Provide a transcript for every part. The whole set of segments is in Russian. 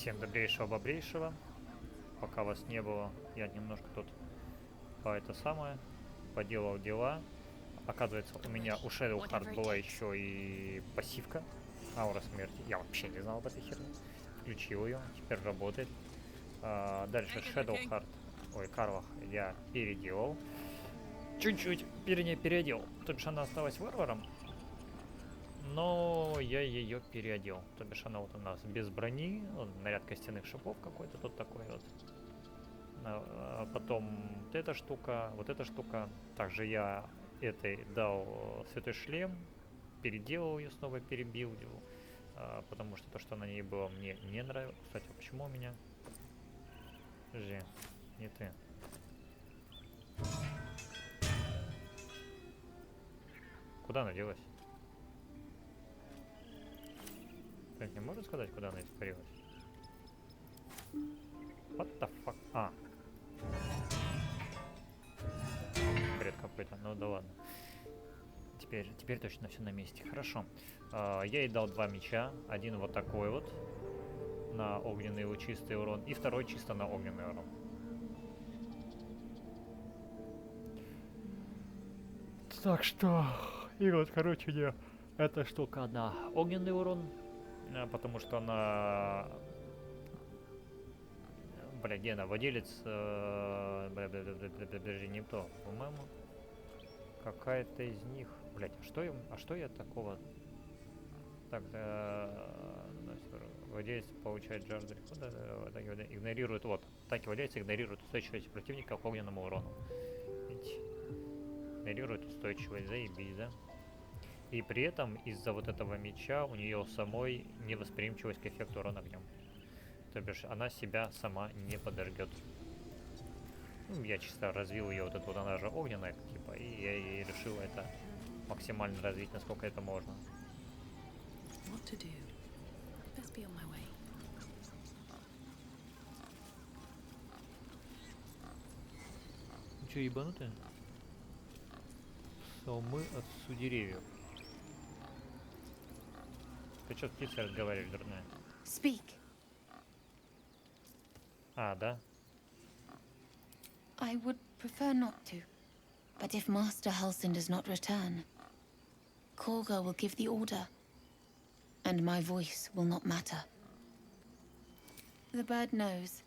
Всем добрейшего-бобрейшего. Пока вас не было, я немножко тут поделал дела. Оказывается, у меня у Shadowheart была еще и пассивка. Аура смерти. Я вообще не знал об этой херне. Включил ее, теперь работает. Дальше Shadowheart, Карлах я переделал. Чуть-чуть, вернее, переодел. То бишь она осталась варваром. Но я ее переодел. То бишь она вот у нас без брони, наряд костяных шипов какой-то тут такой вот. Потом вот эта штука. Также я этой дал святой шлем, переделал ее, снова перебилдил. Потому что то, что на ней было, мне не нравилось. Кстати, а почему у меня... Подожди, не ты. Куда она делась? Кто-нибудь не может сказать, куда она испарилась? What the fuck? Бред какой-то, ну да ладно. Теперь точно все на месте. Хорошо. Я ей дал 2 меча. Один вот такой вот. На огненный лучистый урон. И второй чисто на огненный урон. Так что... И вот, короче, мне эта штука на огненный урон. Потому что она... Бля, где она? Владелец... Подожди, не то. По-моему... Какая-то из них... Блять, а что я такого... Так, владелец получает жажду игнорирует... Вот, атаки владельца игнорируют устойчивость противника к огненному урону. Видите? Игнорирует устойчивость, заебись, да? И при этом из-за вот этого меча у нее самой невосприимчивость к эффекту урона огнем. То бишь она себя сама не подожгет. Ну, я чисто развил ее, вот эту вот, она же огненная, типа, и я ей решил это максимально развить, насколько это можно. Ну что, ебанутые? Мы отцу деревьев. Ты что с птицей разговариваешь, дурная? Speak. Да? I would prefer not to. But if Master Halsin does not return, Kagha will give the order, and my voice will not matter. The bird knows.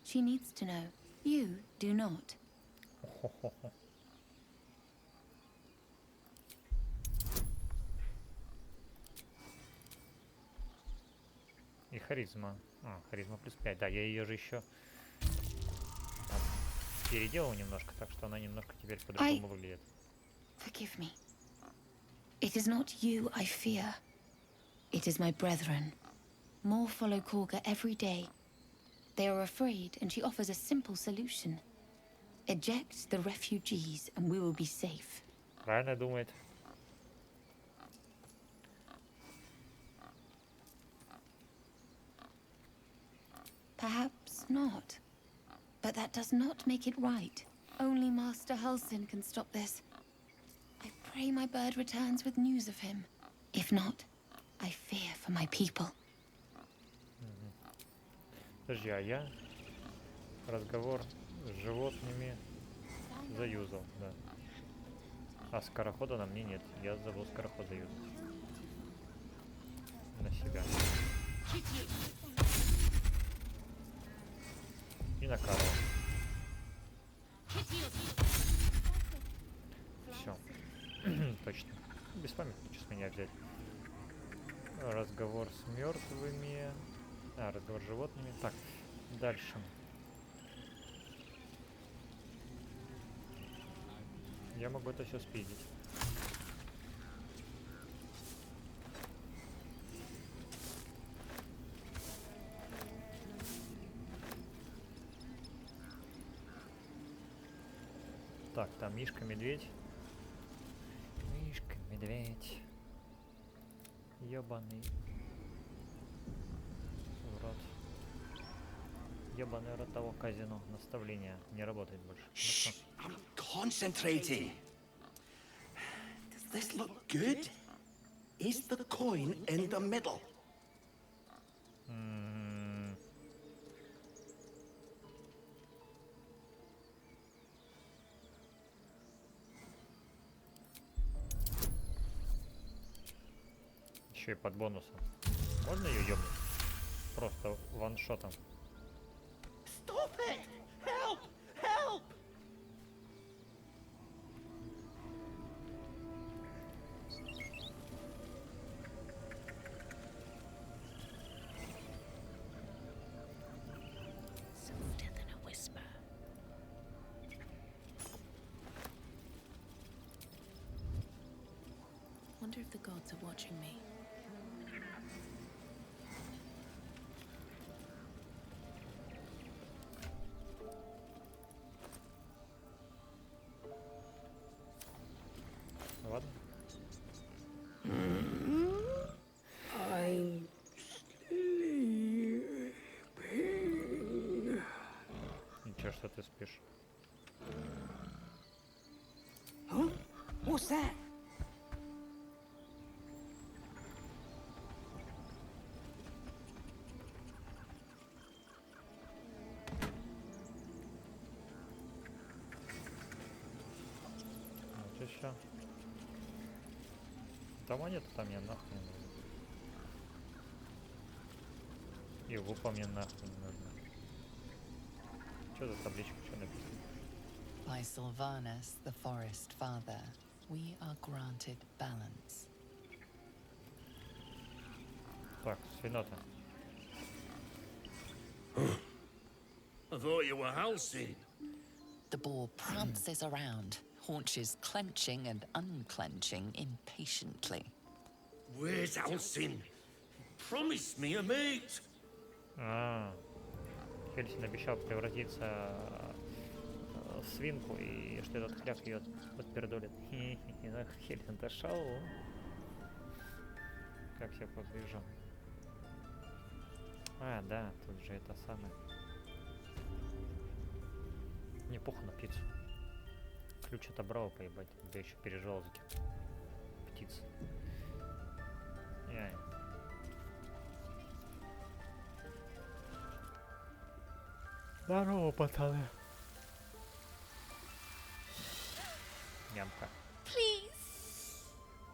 She needs to know. You do not. И харизма. Харизма плюс 5. Да, я ее же еще переделал немножко, так что она немножко теперь по-другому выглядит. Forgive me. It is not you I fear. It is my brethren. More follow Kagha every day. They are afraid, and she offers a simple solution. Eject the refugees, and we will be safe. Правильно думает. Perhaps not. But that does not make it right. Only Master Halsin can stop this. I pray my bird returns with news of him. If not, I fear for my people. Подожди, а я разговор с животными заюзал, да. А скорохода на мне нет. Я забыл скороход заюзать. На себя. И на Карла. Все. Точно. Без памяти с меня взять. Разговор с мертвыми. Разговор с животными. Так, дальше. Я могу это все спиздить. Так, там Мишка-медведь. Мишка-медведь. Ёбаный в рот. Ёбаный рот того казино. Наставление не работает больше. Shh, I'm concentrating. Does this look good? Is the coin in the middle? Еще и под бонусом. Можно ее ёбнуть? Просто ваншотом. Stop it! Help! Help! Softer than a whisper. Wonder if the gods are watching me. Ладно. I'm sleeping. Ничего, что ты спишь. Huh? What's that? Вот еще. Да монета там мне нахуй не нужна. И лупа мне нахуй не нужна. Что за табличка, что написано? By Sylvanus, the Forest Father, we are granted balance. Так, свинота. I thought you were Halcyon. The boar prances around, haunches clenching and unclenching impatiently. Where's Halcyon? Promise me a mate. Хельсин обещал превратиться в свинку, и что этот хляк ее подпердолит. Хельсин дошел. Как я подвижу. А, да, тут же это самое. Не похуй на птицу. Ключ отобрал, поебать. Да еще переживал за каких птиц. Яй. Здорово, пацаны. Нямка. Please.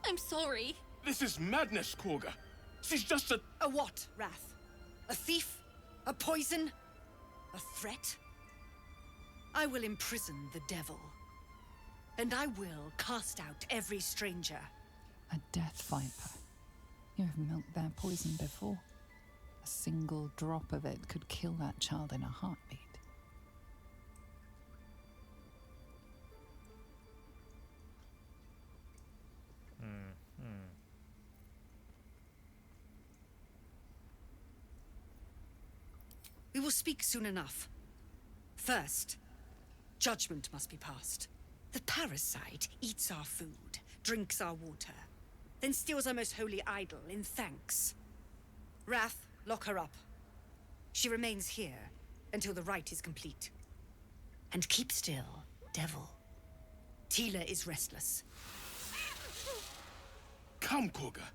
I'm sorry. This is madness, Kagha. She's just a... A what, Wrath? A thief? A poison? A threat? I will imprison the devil. And I will cast out every stranger. A death viper. You have milked their poison before. A single drop of it could kill that child in a heartbeat. We will speak soon enough. First, judgment must be passed. The parasite eats our food, drinks our water, then steals our most holy idol in thanks. Wrath, lock her up. She remains here until the rite is complete. And keep still, devil. Tila is restless. Come, Kagha.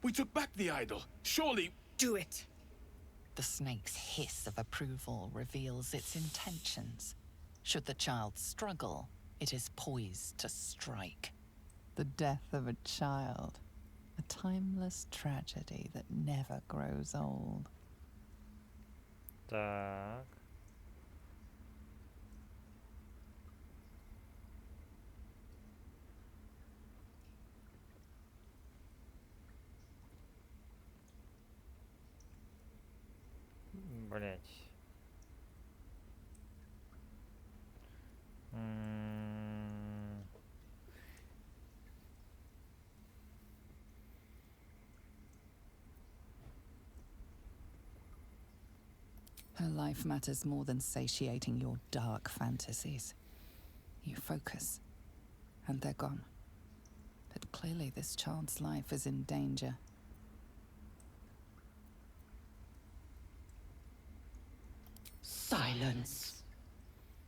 We took back the idol. Surely... Do it. The snake's hiss of approval reveals its intentions. Should the child struggle, it is poised to strike. The death of a child. A timeless tragedy that never grows old. Так. Блять. Her life matters more than satiating your dark fantasies. You focus, and they're gone. But clearly this child's life is in danger. Silence.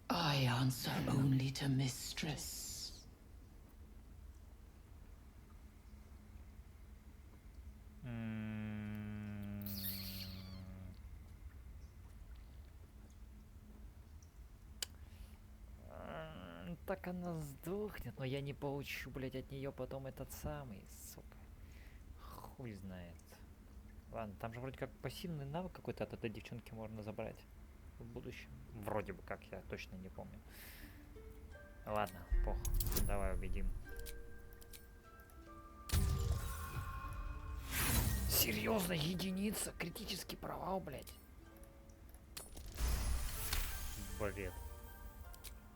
I answer only to mistress. Так она сдохнет, но я не получу, блять, от нее потом этот самый, сука, Хуй знает. Ладно, там же вроде как пассивный навык какой-то от этой девчонки можно забрать в будущем. Вроде бы как, я точно не помню. Ладно, похуй. Давай убедим. Серьезно, единица? Критический провал, блядь. Бред.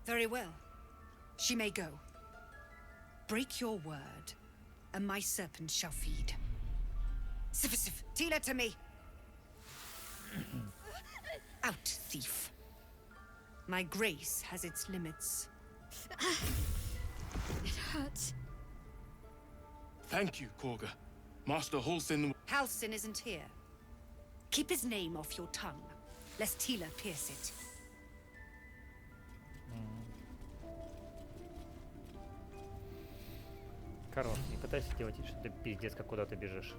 Very well. She may go. Break your word, and my serpent shall feed. Sif, Tila to me. Out, thief. My grace has its limits. It hurts. Thank you, Kagha. Master Halsin. Halsin isn't here. Keep his name off your tongue, lest Tila pierce it. Короче, не пытайся делать вид, что ты пиздец, как куда ты бежишь.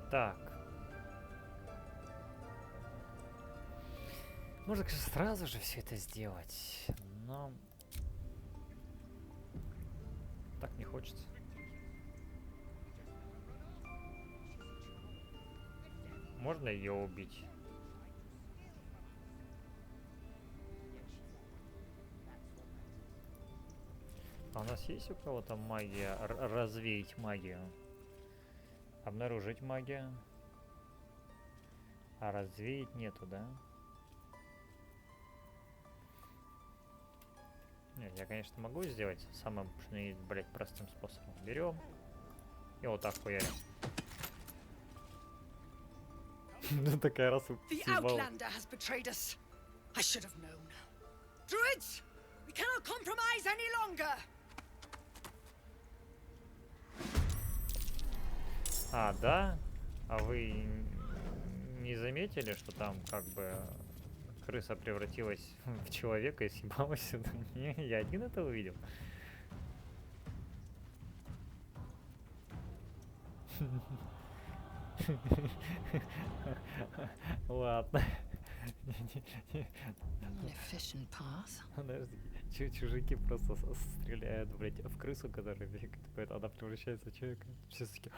Так. Можно, конечно, сразу же все это сделать, но так не хочется. Можно ее убить? А у нас есть у кого-то магия? Развеять магию? Обнаружить магию? А развеять нету, да? Нет, я, конечно, могу сделать самым, блядь, простым способом. Берем и вот так хуярим. Ну такая раз The outlander has betrayed us. I should have known. Druids, we cannot compromise any longer. А, да? А вы не заметили, что там как бы крыса превратилась в человека и съебалась сюда? Не, я один это увидел. Ладно. An efficient path. Подожди. Чужаки просто стреляют, блядь, в крысу, которая бегает, поэтому она превращается в человека. Все такие,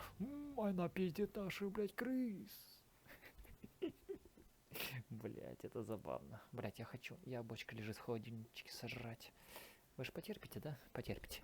она пиздит наших, блядь, крыс. Блядь, это забавно. Блядь, я хочу. Яблочко лежит в холодильничке сожрать. Вы же потерпите, да? Потерпите.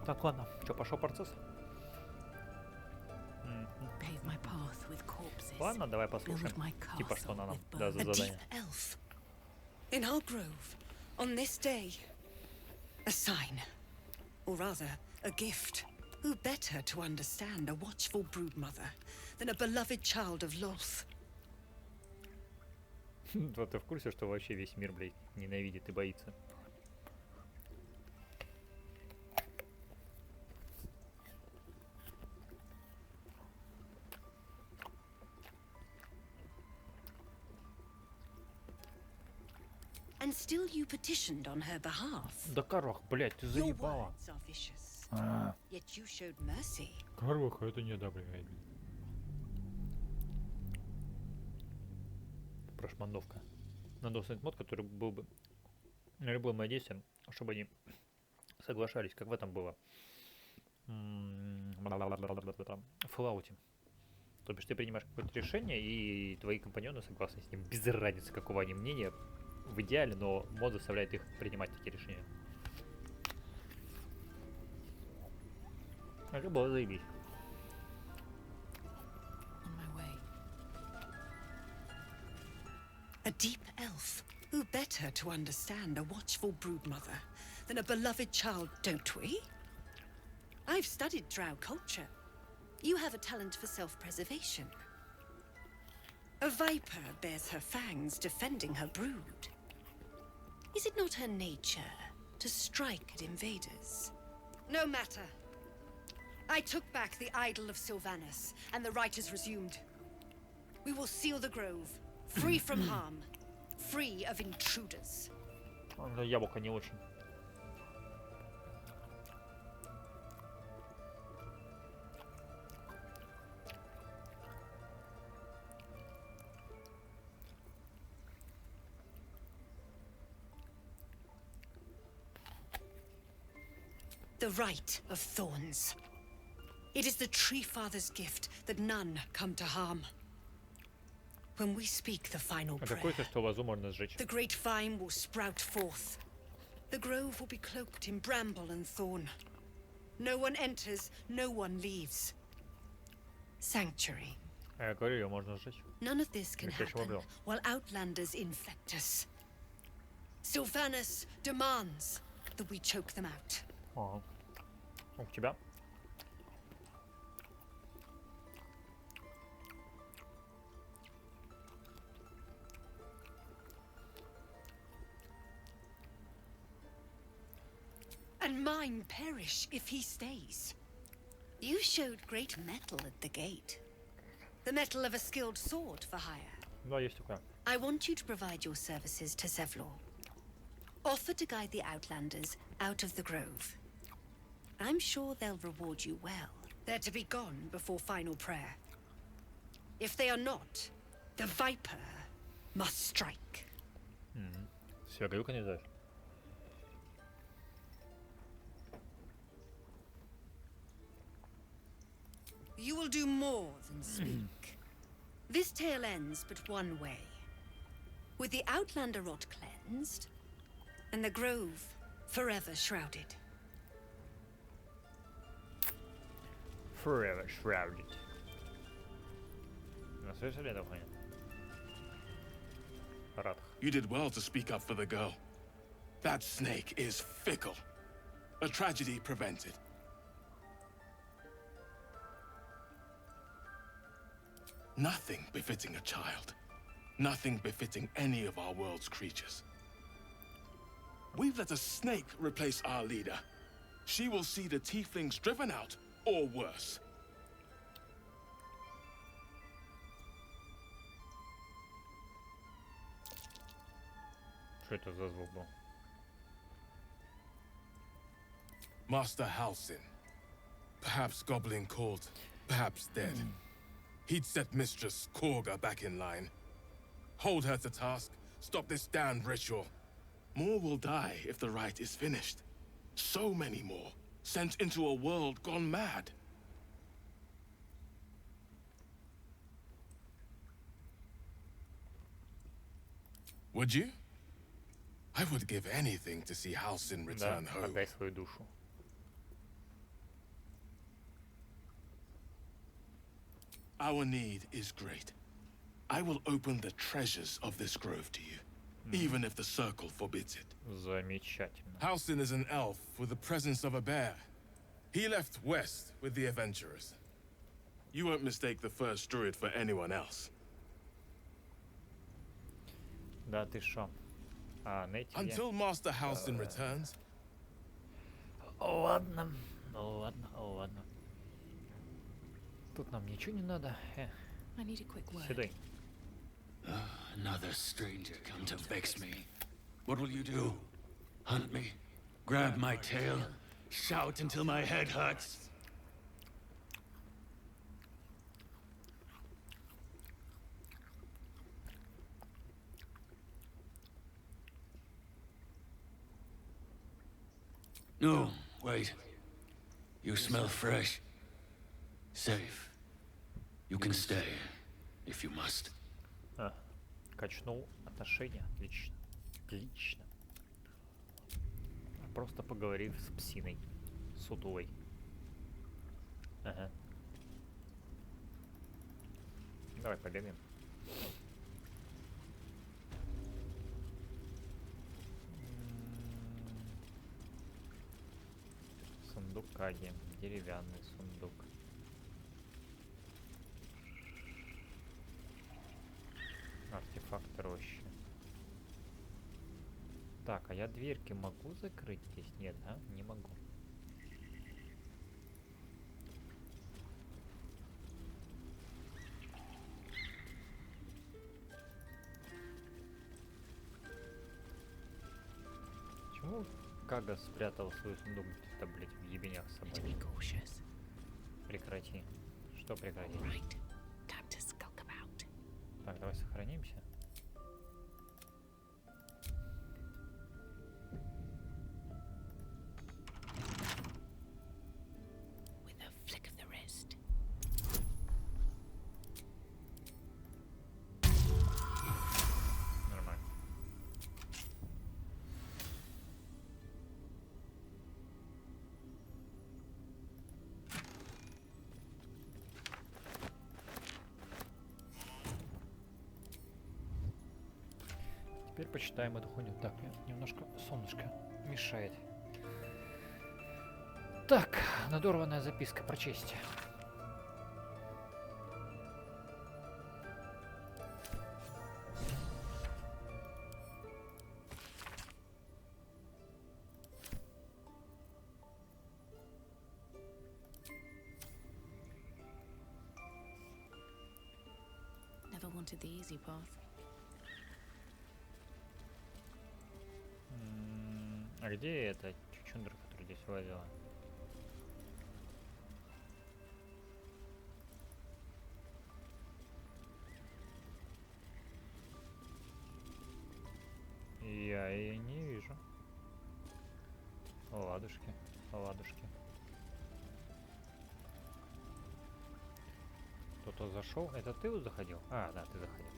Так, ладно. Что, пошел процесс? Pave my path with corpses. Ладно, давай послушаем. Build my Типа, что она нам castle with даст за A задание. deep elf. In our grove, on this day. A sign. Or rather, a gift. Who better to understand a watchful broodmother than a beloved child of Loth? Вот ты в курсе, что вообще весь мир, блядь, ненавидит и боится? And still you petitioned on her behalf. Да Карвах, блядь, ты Your заебала. words are vicious. А, Yet you showed mercy. Карваха это не одобряет. Прошмандовка. Надо установить мод, который был бы на любое мое действие, чтобы они соглашались, как в этом было. В Fallout. То бишь ты принимаешь какое-то решение, и твои компаньоны согласны с ним, без разницы, какого они мнения, в идеале, но мод заставляет их принимать такие решения. Это было заебись. On my way. A deep elf. Who better to understand a watchful broodmother than a beloved child, don't we? I've studied drow culture. You have a talent for self-preservation. A viper bears her fangs defending her brood. Is it not her nature to strike at invaders? No matter. I took back the idol of Sylvanus, and the rite is resumed. We will seal the grove, free from harm, free of intruders. Яблоко не очень. The rite of thorns. It is the Tree Father's gift that none come to harm. When we speak the final А prayer, какое-то, что лозу можно сжечь. the great vine will sprout forth. The grove will be cloaked in bramble and thorn. No one enters, no one leaves. Sanctuary. А я говорю, ее можно сжечь. None of this can Никто чего happen брал. while outlanders infect us. Sylvanus demands that we choke them out. Ага. У тебя? And mine perish if he stays. You showed great mettle at the gate. The mettle of a skilled sword for hire. Да, есть такое. I want you to provide your services to Zevlor. Offer to guide the Outlanders out of the grove. I'm sure they'll reward you well. They're to be gone before final prayer. If they are not, the Viper must strike. Все, горюка не знаешь. You will do more than speak. This tale ends but one way. With the Outlander rot cleansed, and the grove forever shrouded. Forever shrouded. На слышали это, Ваня? Рад. You did well to speak up for the girl. That snake is fickle. A tragedy prevented. Nothing befitting a child. Nothing befitting any of our world's creatures. We've let a snake replace our leader. She will see the tieflings driven out, or worse. Что это за звук был? Master Halsin. Perhaps goblin called, perhaps dead. He'd set Mistress Kagha back in line. Hold her to task, stop this damned ritual. More will die if the rite is finished. So many more, sent into a world gone mad. Would you? I would give anything to see Halsin Да, return home. отдай свою душу. Our need is great. I will open the treasures of this grove to you, even if the circle forbids it. Замечательно. Halsin is an elf with the presence of a bear. He left west with the adventurers. You won't mistake the first druid for anyone else. Да, ты шо? А, найти где? Until Master Halsin returns, Ладно, ладно, ладно. Тут нам ничего не надо. I need a quick word. Сюда. Another stranger come to vex me. What will you do? Hunt me? Grab my tail? Shout until my head hurts? No, wait. You smell fresh. Safe. You can stay, if you must. А, качнул отношения. Отлично. Отлично. Просто поговорив с псиной. Сутулой. Ага. Давай побегаем. Сундук Каги. Деревянный сундук. Артефакт рощи. Так, а я дверки могу закрыть здесь? Нет, да? Не могу. Почему Кага спрятал свой сундук где-то, блять, в ебенях с собой? Прекрати. Что прекрати? Так, давай сохранимся. Нормально. Теперь почитаем эту хуйню. Так, мне немножко солнышко мешает. Так, надорванная записка, прочесть. Never wanted the easy path. А где эта чучундра, которая здесь лазила? Я ее не вижу. Ладушки, ладушки. Кто-то зашел? Это ты вот заходил? А, да, ты заходил.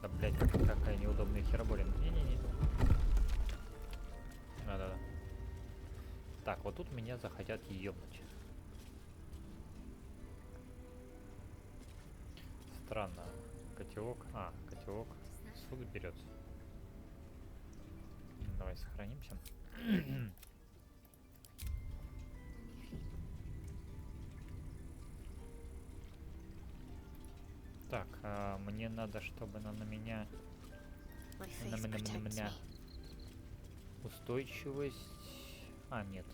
Да, блядь, какая неудобная хероборина. Не-не-не. Да-да-да. Так, вот тут меня захотят ебнуть. Странно. Котелок. А, котелок. Суд берется. Давай сохранимся. Так, мне надо, чтобы она на меня... На меня... Устойчивость... А, нет.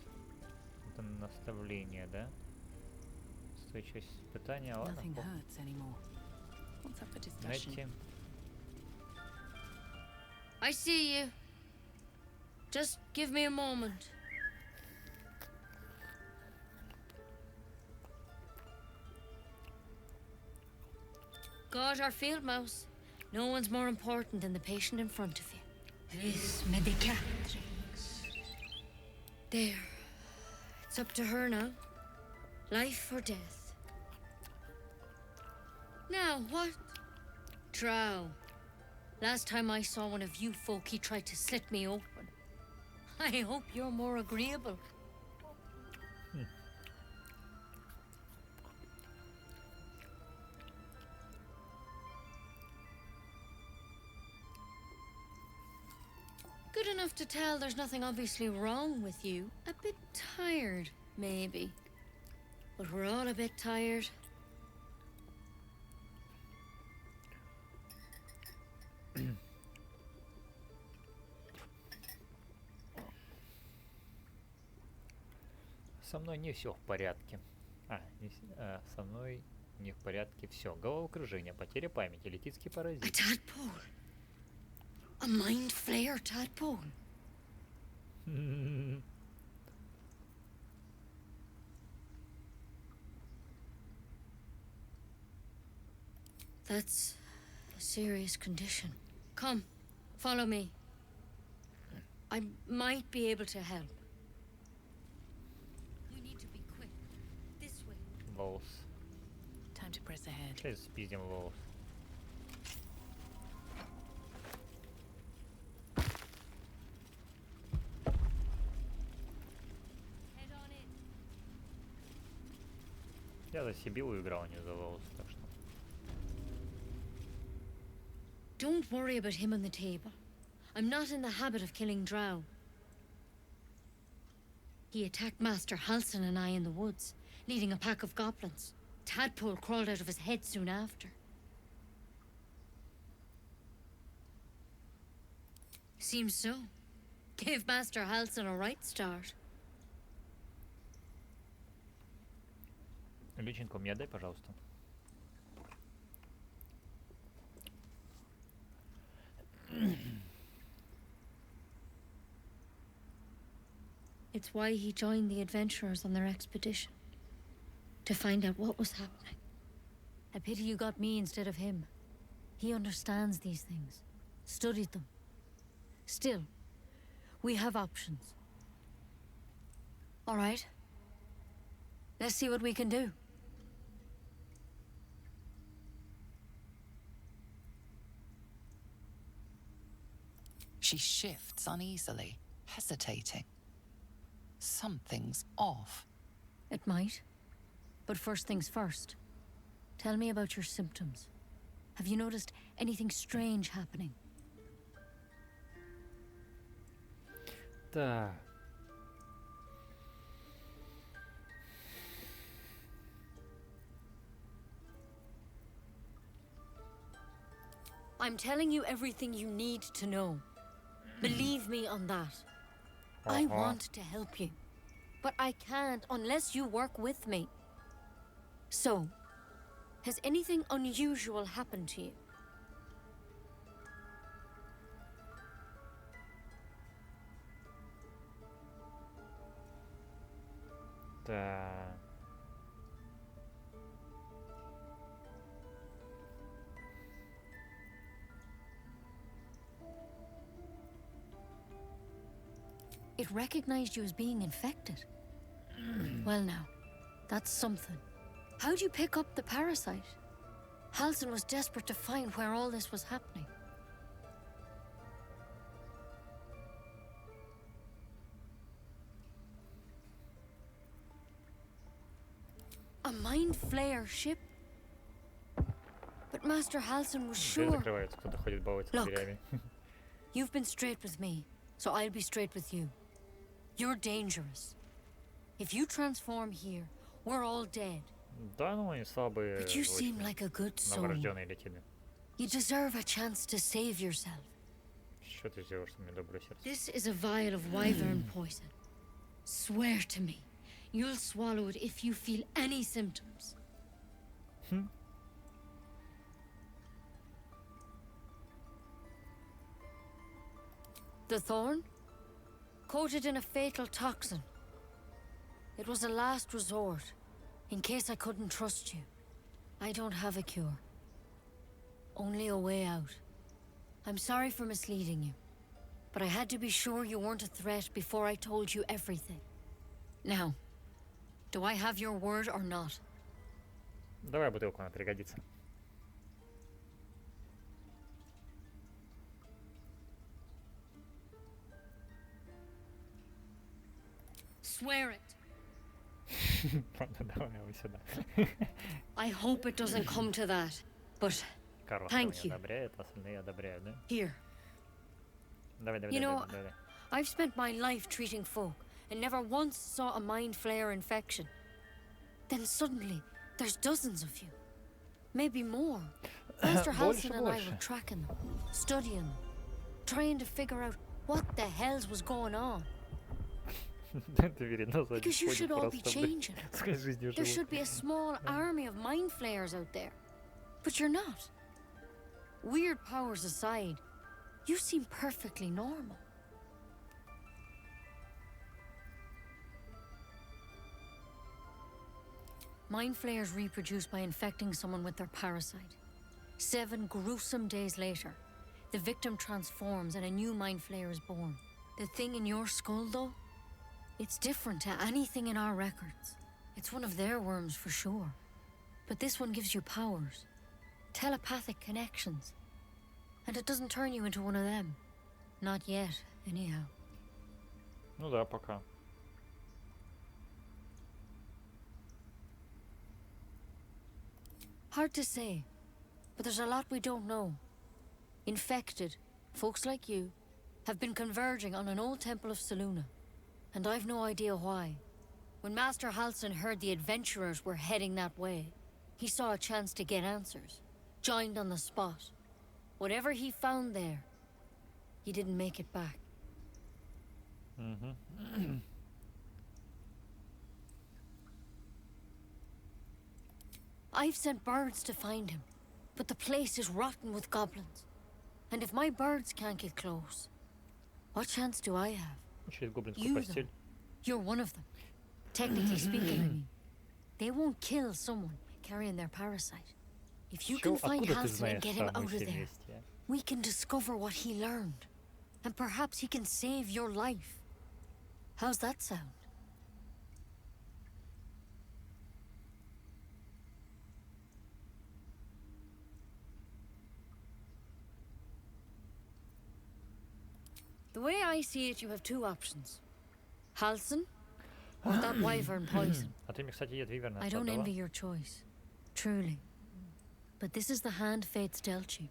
Это наставление, да? Устойчивость испытания. Ладно. Найти. I see you. Just give me a moment. God, our field mouse. No one's more important than the patient in front of you. Vis medicatrix. There. It's up to her now. Life or death. Now, what? Drow. Last time I saw one of you folk, he tried to slit me open. I hope you're more agreeable. Good enough to tell there's nothing obviously wrong with you. A bit tired, maybe. But we're all a bit tired. Со мной не все в порядке. Со мной не в порядке все. Головокружение, потеря памяти, летицкий A паразит. tadpole. A mind flayer tadpole. That's a serious condition. Come, follow me. I might be able to help. We need to be quick. This way. Волос. to press ahead. Сейчас спиздим волос. Я за Сибилу играл, а не за волос, так что. Don't worry about him on the table. I'm not in the habit of killing drow. He attacked Master Halsin and I in the woods, leading a pack of goblins. Tadpole crawled out of his head soon after. Seems so. Gave Master Halsin a right start. Личинку мне дай, пожалуйста. It's why he joined the adventurers on their expedition. To find out what was happening. A pity you got me instead of him. He understands these things. Studied them. Still, we have options. All right. Let's see what we can do. She shifts uneasily, hesitating. Something's off. It might. But first things first. Tell me about your symptoms. Have you noticed anything strange happening? Так. I'm telling you everything you need to know. Believe me on that. I want to help you, but I can't unless you work with me. So, has anything unusual happened to you? Так. It recognized you as being infected. Well now, that's something. How'd you pick up the parasite? Halsin was desperate to find where all this was happening. A mind flayer ship? But Master Halsin was Дверь sure. закрывается, кто-то ходит балуется Look. дверями. You've been straight with me, so I'll be straight with you. You're dangerous. If you transform here, we're all dead. Да, ну они слабые, But you seem очень like a good soul. новорожденные летели. You deserve a chance to save yourself. Что ты сделаешь, что у меня доброе сердце? This is a vial of wyvern poison. Swear to me, you'll swallow it if you feel any symptoms. The thorn? Coated in a fatal toxin. It was a last resort, in case I couldn't trust you. I don't have a cure. Only a way out. I'm sorry for misleading you, but I had to be sure you weren't a threat before I told you everything. Now, do I have your word or not? Давай бутылку, она пригодится. Swear it. Ладно, давай его сюда. I hope it doesn't come to that, but Карла Thank не you. одобряет, остальные одобряют, да? here. Давай, давай, You давай, know, давай, давай. I've spent my life treating folk and never once saw a mind flayer infection. Then suddenly, there's dozens of you. Maybe more. Master Больше, Halsin and I больше. were tracking them, studying them, trying to figure out what the hells was going on. Ты вери, на заднем Because you фоне should all be просто, блин, changing. своей жизнью There живут. should be a small army of mind flayers out there. But you're not. Weird powers aside, you seem perfectly normal. Mind flayers reproduce by infecting someone with their parasite. 7 gruesome days later, the victim transforms and a new mind flayer is born. The thing in your skull, though, it's different to anything in our records. It's one of their worms for sure. But this one gives you powers. Telepathic connections. And it doesn't turn you into one of them. Not yet, anyhow. Ну да, пока. Hard to say, but there's a lot we don't know. Infected, folks like you, have been converging on an old temple of Selûne, and I've no idea why. When Master Halsin heard the adventurers were heading that way, he saw a chance to get answers, joined on the spot. Whatever he found there, he didn't make it back. I've sent birds to find him, but the place is rotten with goblins. And if my birds can't get close, what chance do I have? Через гоблинскую You, постель. though, you're one of them. Technically speaking, I mean. They won't kill someone carrying their parasite. If you can Чё, find откуда ты Halsin and знаешь get him самую out of there, известие? we can discover what he learned. And perhaps he can save your life. How's that sound? The way I see it, you have two options. Halsin, or that wyvern poison. А ты мне, кстати, яд виверна I don't отдала. envy your choice, truly. But this is the hand fate's dealt you.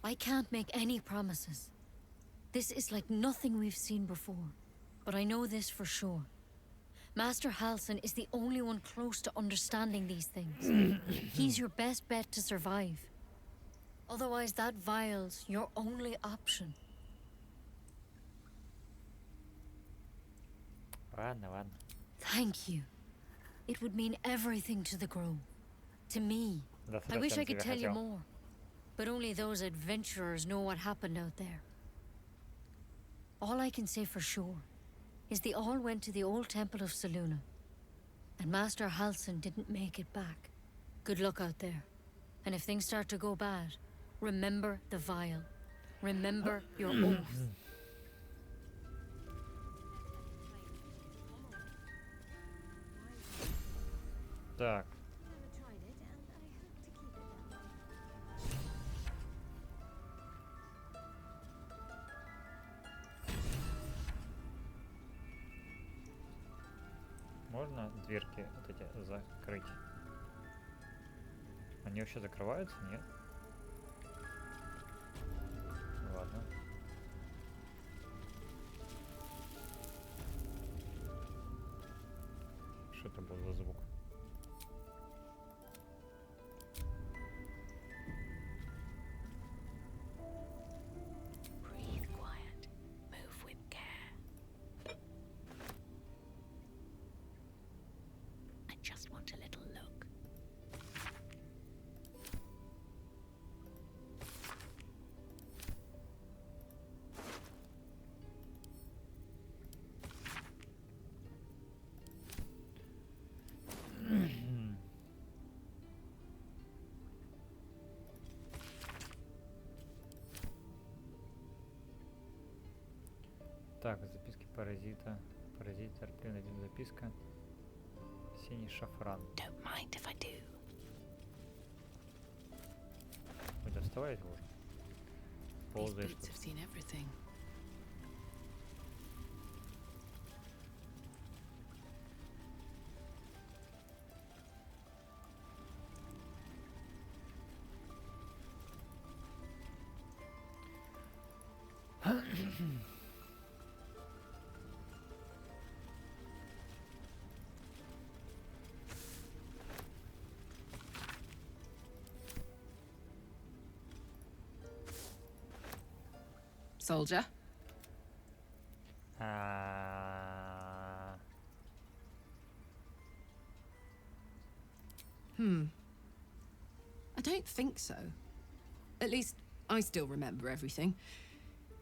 I can't make any promises. This is like nothing we've seen before. But I know this for sure. Master Halsin is the only one close to understanding these things. He's your best bet to survive. Otherwise, that vial's your only option. Ладно, ладно. Thank you. It would mean everything to the grove. To me. Да, I wish I тебя could tell you хотел. more. But only those adventurers know what happened out there. All I can say for sure is they all went to the old temple of Selûne. And Master Halsin didn't make it back. Good luck out there. And if things start to go bad, remember the vial. Remember your oath. Так. Можно дверки вот эти закрыть? Они вообще закрываются? Нет? Ладно. Что это был за звук? Breathe quiet. Move with care. I just want a little look. Так, записки паразита. Паразит, торпен, один записка. Синий шафран. Don't mind if I do. Ой, доставай его уже. These Ползаешь boots тут. have seen everything. Soldier. А, I don't think so. At least, I still remember everything.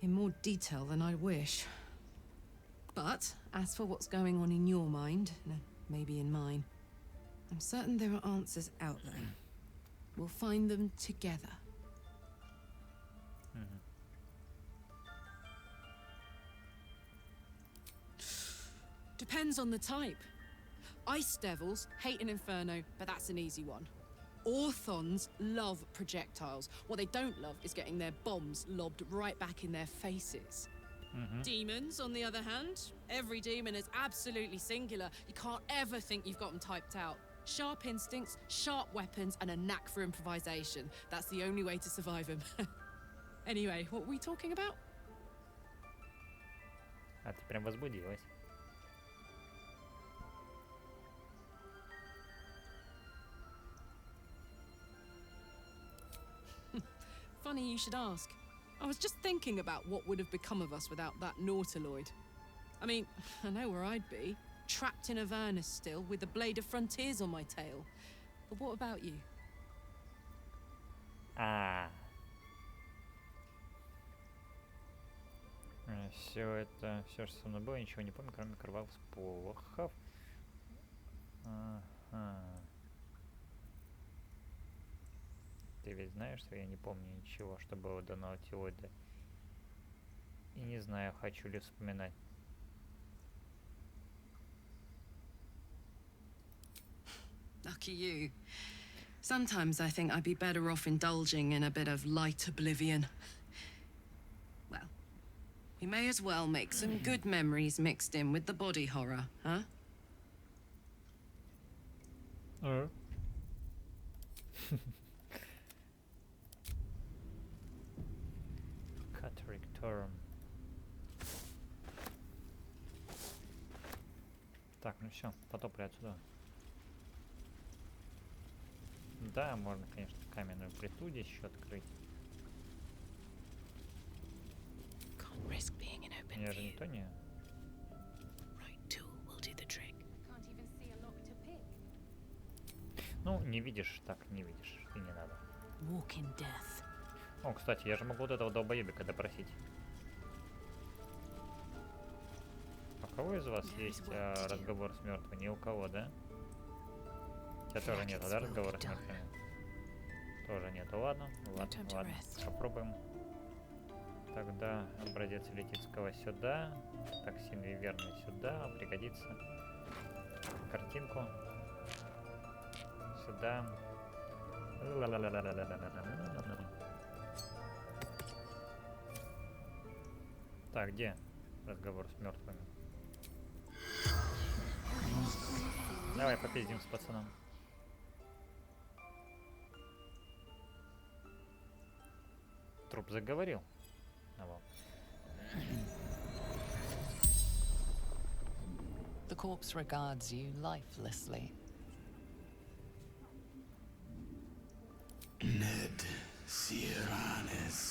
In more detail than I wish. But, as for what's going on in your mind, and maybe in mine, I'm certain there are answers out there. We'll find them together. Depends on the type. Ice devils hate an inferno, but that's an easy one. Orthons love projectiles. What they don't love is getting their bombs lobbed right back in their faces. Demons, on the other hand, every demon is absolutely singular. You can't ever think you've got them typed out. Sharp instincts, sharp weapons, and a knack for improvisation. That's the only way to survive them. Anyway, what were we talking about? А ты прям возбудилась. Funny you should ask. I was just thinking about what would have become of us without that Nautiloid. I mean, I know where I'd be. Trapped in Avernus still, with the Blade of Frontiers on my tail. But what about you? Все это, все, что со мной было, ничего не помню, кроме кровавых сполохов. Ага. Ты ведь знаешь, что я не помню ничего, что было до Наутилоида. И не знаю, хочу ли вспоминать. Lucky you. Sometimes I think I'd be better off indulging in a bit of light oblivion. Well, we may as well make some good memories mixed in with the body horror, huh? Catarictorum. Так, ну все, потопли отсюда. Да, можно, конечно, каменную плиту здесь еще открыть. Я же не то не. Ну, не видишь, так не видишь, и не надо. О, кстати, я же могу вот этого долбоебика допросить. А у кого из вас есть разговор с мертвым? Ни у кого, да? У тебя тоже нету, да, разговора с мертвыми? Тоже нету, ладно, ладно, попробуем. Тогда образец Летицкого сюда, токсины верный сюда, пригодится. Картинку сюда. Так, где разговор с мертвыми? Давай попиздим с пацаном. Труп заговорил. The corpse regards you lifelessly. Ned Sierranes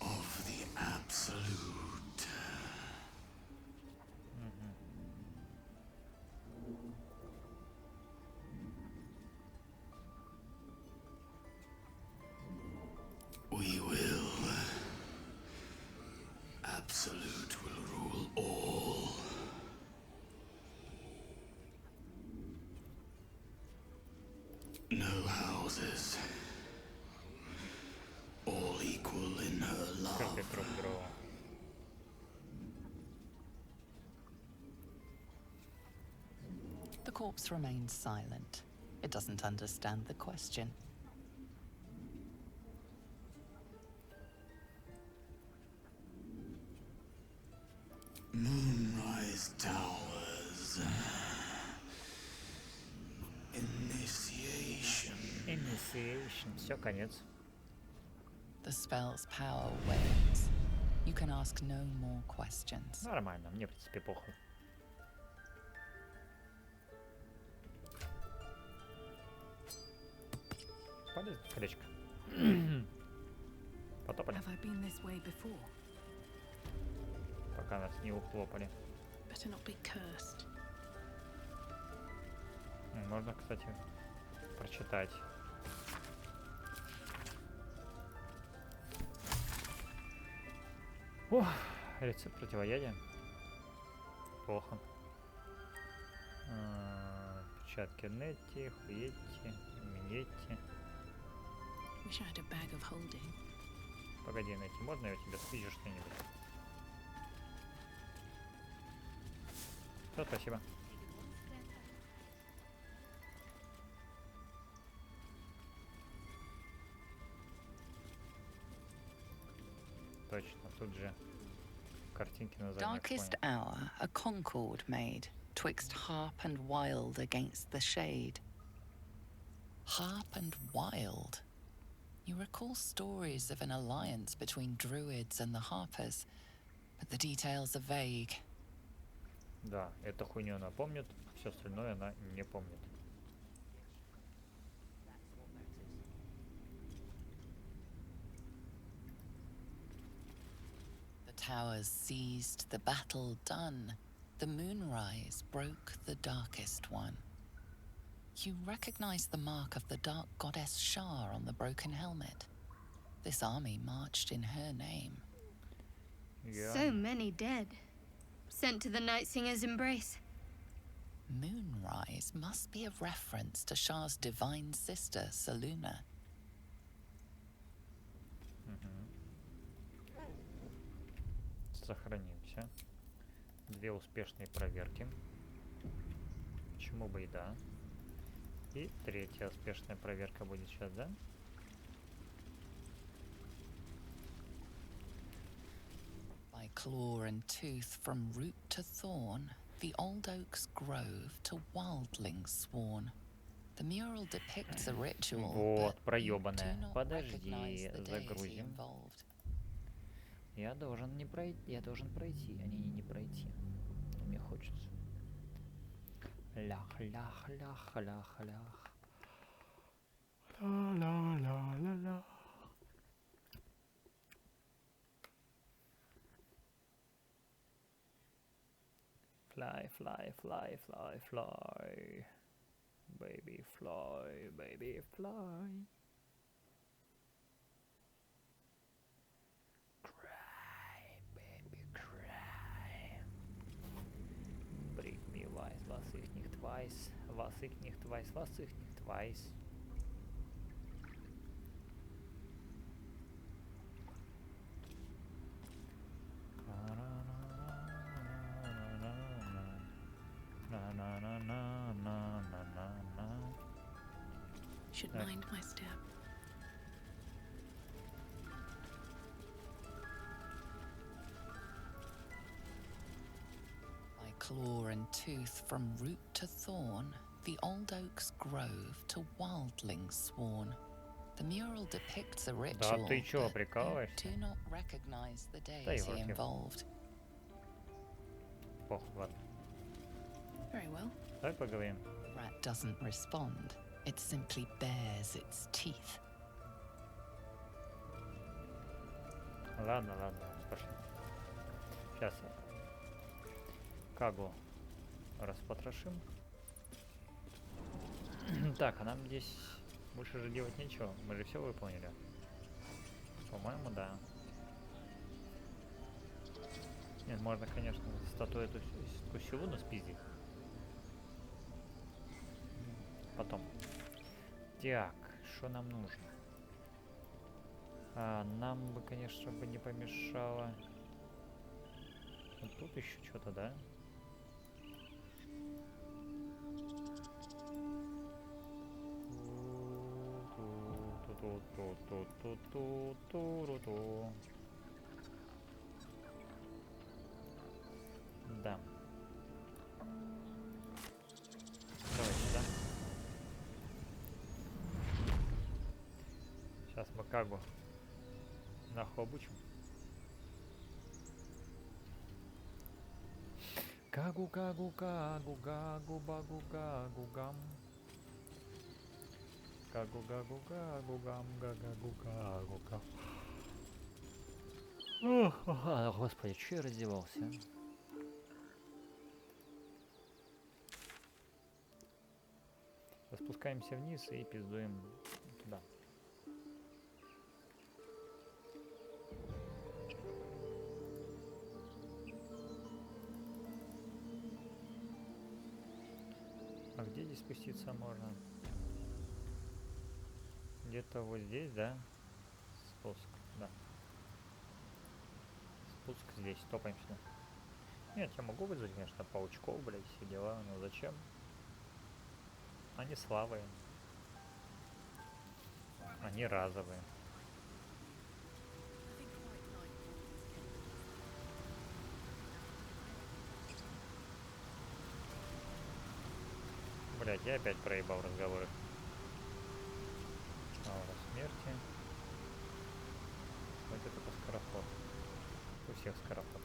of the Absolute. We will. Absolute will rule all. No houses. All equal in her love. The corpse remains silent. It doesn't understand the question. Moonrise Towers. Initiation. Initiation. Все, конец. The spell's power wanes. You can ask no more questions. Нормально, мне в принципе похуй. Полезно, колечко. Потопали. Пока нас не ухлопали. Можно, кстати, прочитать. Ох, рецепт противоядия. Плохо. Печатки Нетти, Хуетти, Минетти. Погоди, Нетти, можно я у тебя спизжу что-нибудь? Все, спасибо. Точно, тут же картинки на заднем Darkest фоне. hour, a concord made, twixt harp and wild against the shade. Harp and wild. You recall stories of an alliance between druids and the harpers, but the details are vague. Да, эту хуйню она помнит, все остальное она не помнит. The towers seized, the battle done. The moonrise broke the darkest one. You recognize the mark of the dark goddess Shar on the broken helmet. This army marched in her name. Я... So many dead. Sent to the Night Singer's embrace. Moonrise must be a reference to Shar's divine sister, Saluna. Сохранимся. 2 успешные проверки. Почему бы и да. И 3-я успешная проверка будет сейчас, да? By claw and tooth from root to thorn, the old oak's grove to wildlings sworn. The mural depicts a ritual, Вот, but you do проебанная. not Подожди, recognize the deity загрузим. involved. Я должен не пройти, я должен пройти, а не пройти. Мне хочется. Лях, лях, лях, лях, лях. Ла-ла-ла-ла-ла. Fly, fly, fly, fly, fly. Baby, fly, baby, fly. Cry, baby, cry. Bring me wise, was ich nicht weiß, was ich nicht weiß, was ich nicht weiß. Should Right. mind my step. By claw and tooth from root to thorn, the old oak's grove to wildlings sworn. The mural depicts a ritual, ты чё, but you прикалываешься? do not recognize the Да и deity вроде. involved. Похуй, ладно. Very well. Давай поговорим. Rat doesn't respond. It simply bares its teeth. Ладно, пошли. Сейчас Кагу распотрошим. Так, а нам здесь больше же делать нечего. Мы же все выполнили. По-моему, да. Нет, можно, конечно, статуэту Кусилуна спиздить. Потом. Так, что нам нужно? Нам бы, конечно, бы не помешало. Вот тут еще что-то, да? Да. Давай сюда. Сейчас мы Кагу нахуй обучим. Кагу, кагу, кагу, гагу, багу, гагу, гам. Кагу, гагу, гагу, гам, гагагу, гагу, гам. Ох, господи, че я раздевался? Спускаемся вниз и пиздуем туда. А где здесь спуститься можно? Где-то вот здесь, да? Спуск, да. Спуск здесь, топаем сюда. Нет, я могу вызвать, конечно, паучков, блядь, все дела, но зачем? Они слабые. Они разовые. Блядь, я опять проебал разговоры. Аура смерти. Вот это скороход. У всех скороход.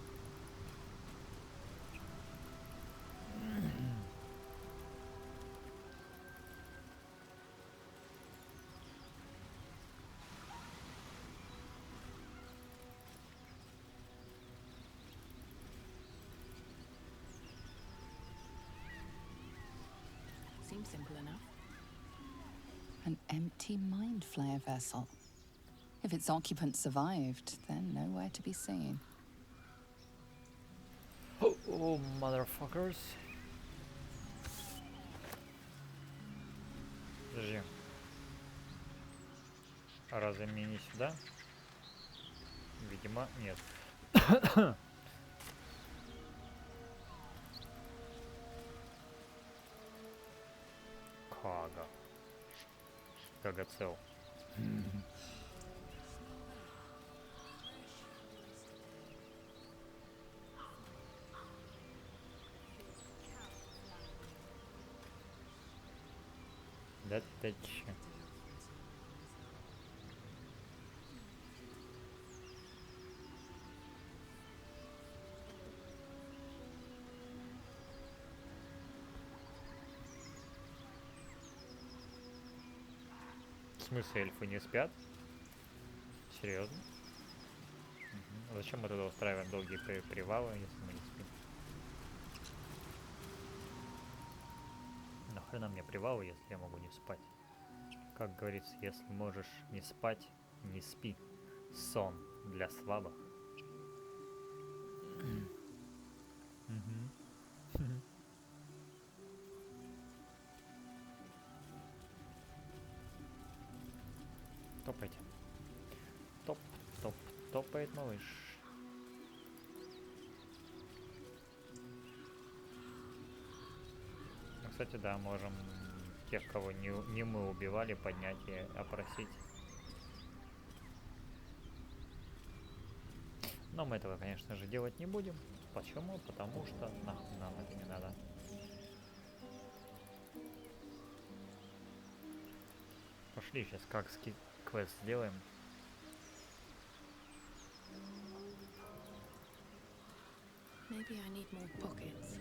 Seems simple enough. An empty mind flayer vessel. If its occupant survived, then nowhere to be seen. Oh, motherfuckers. Подожди. А разве мне не сюда? Видимо, нет. Кага. Кага цел. Да ты че? В смысле, эльфы не спят? Серьезно? Угу. Зачем мы тогда устраиваем долгие привалы, если мы не спим? Нахрена мне привалы, если я могу не спать? Как говорится, если можешь не спать, не спи. Сон для слабых. Топайте. Топ, топ, топает малыш. Ну, кстати, да, можем тех, кого не мы убивали, поднять и опросить. Но мы этого, конечно же, делать не будем. Почему? Потому что нахуй нам это не надо. Пошли сейчас как квест сделаем. Maybe I need more pockets.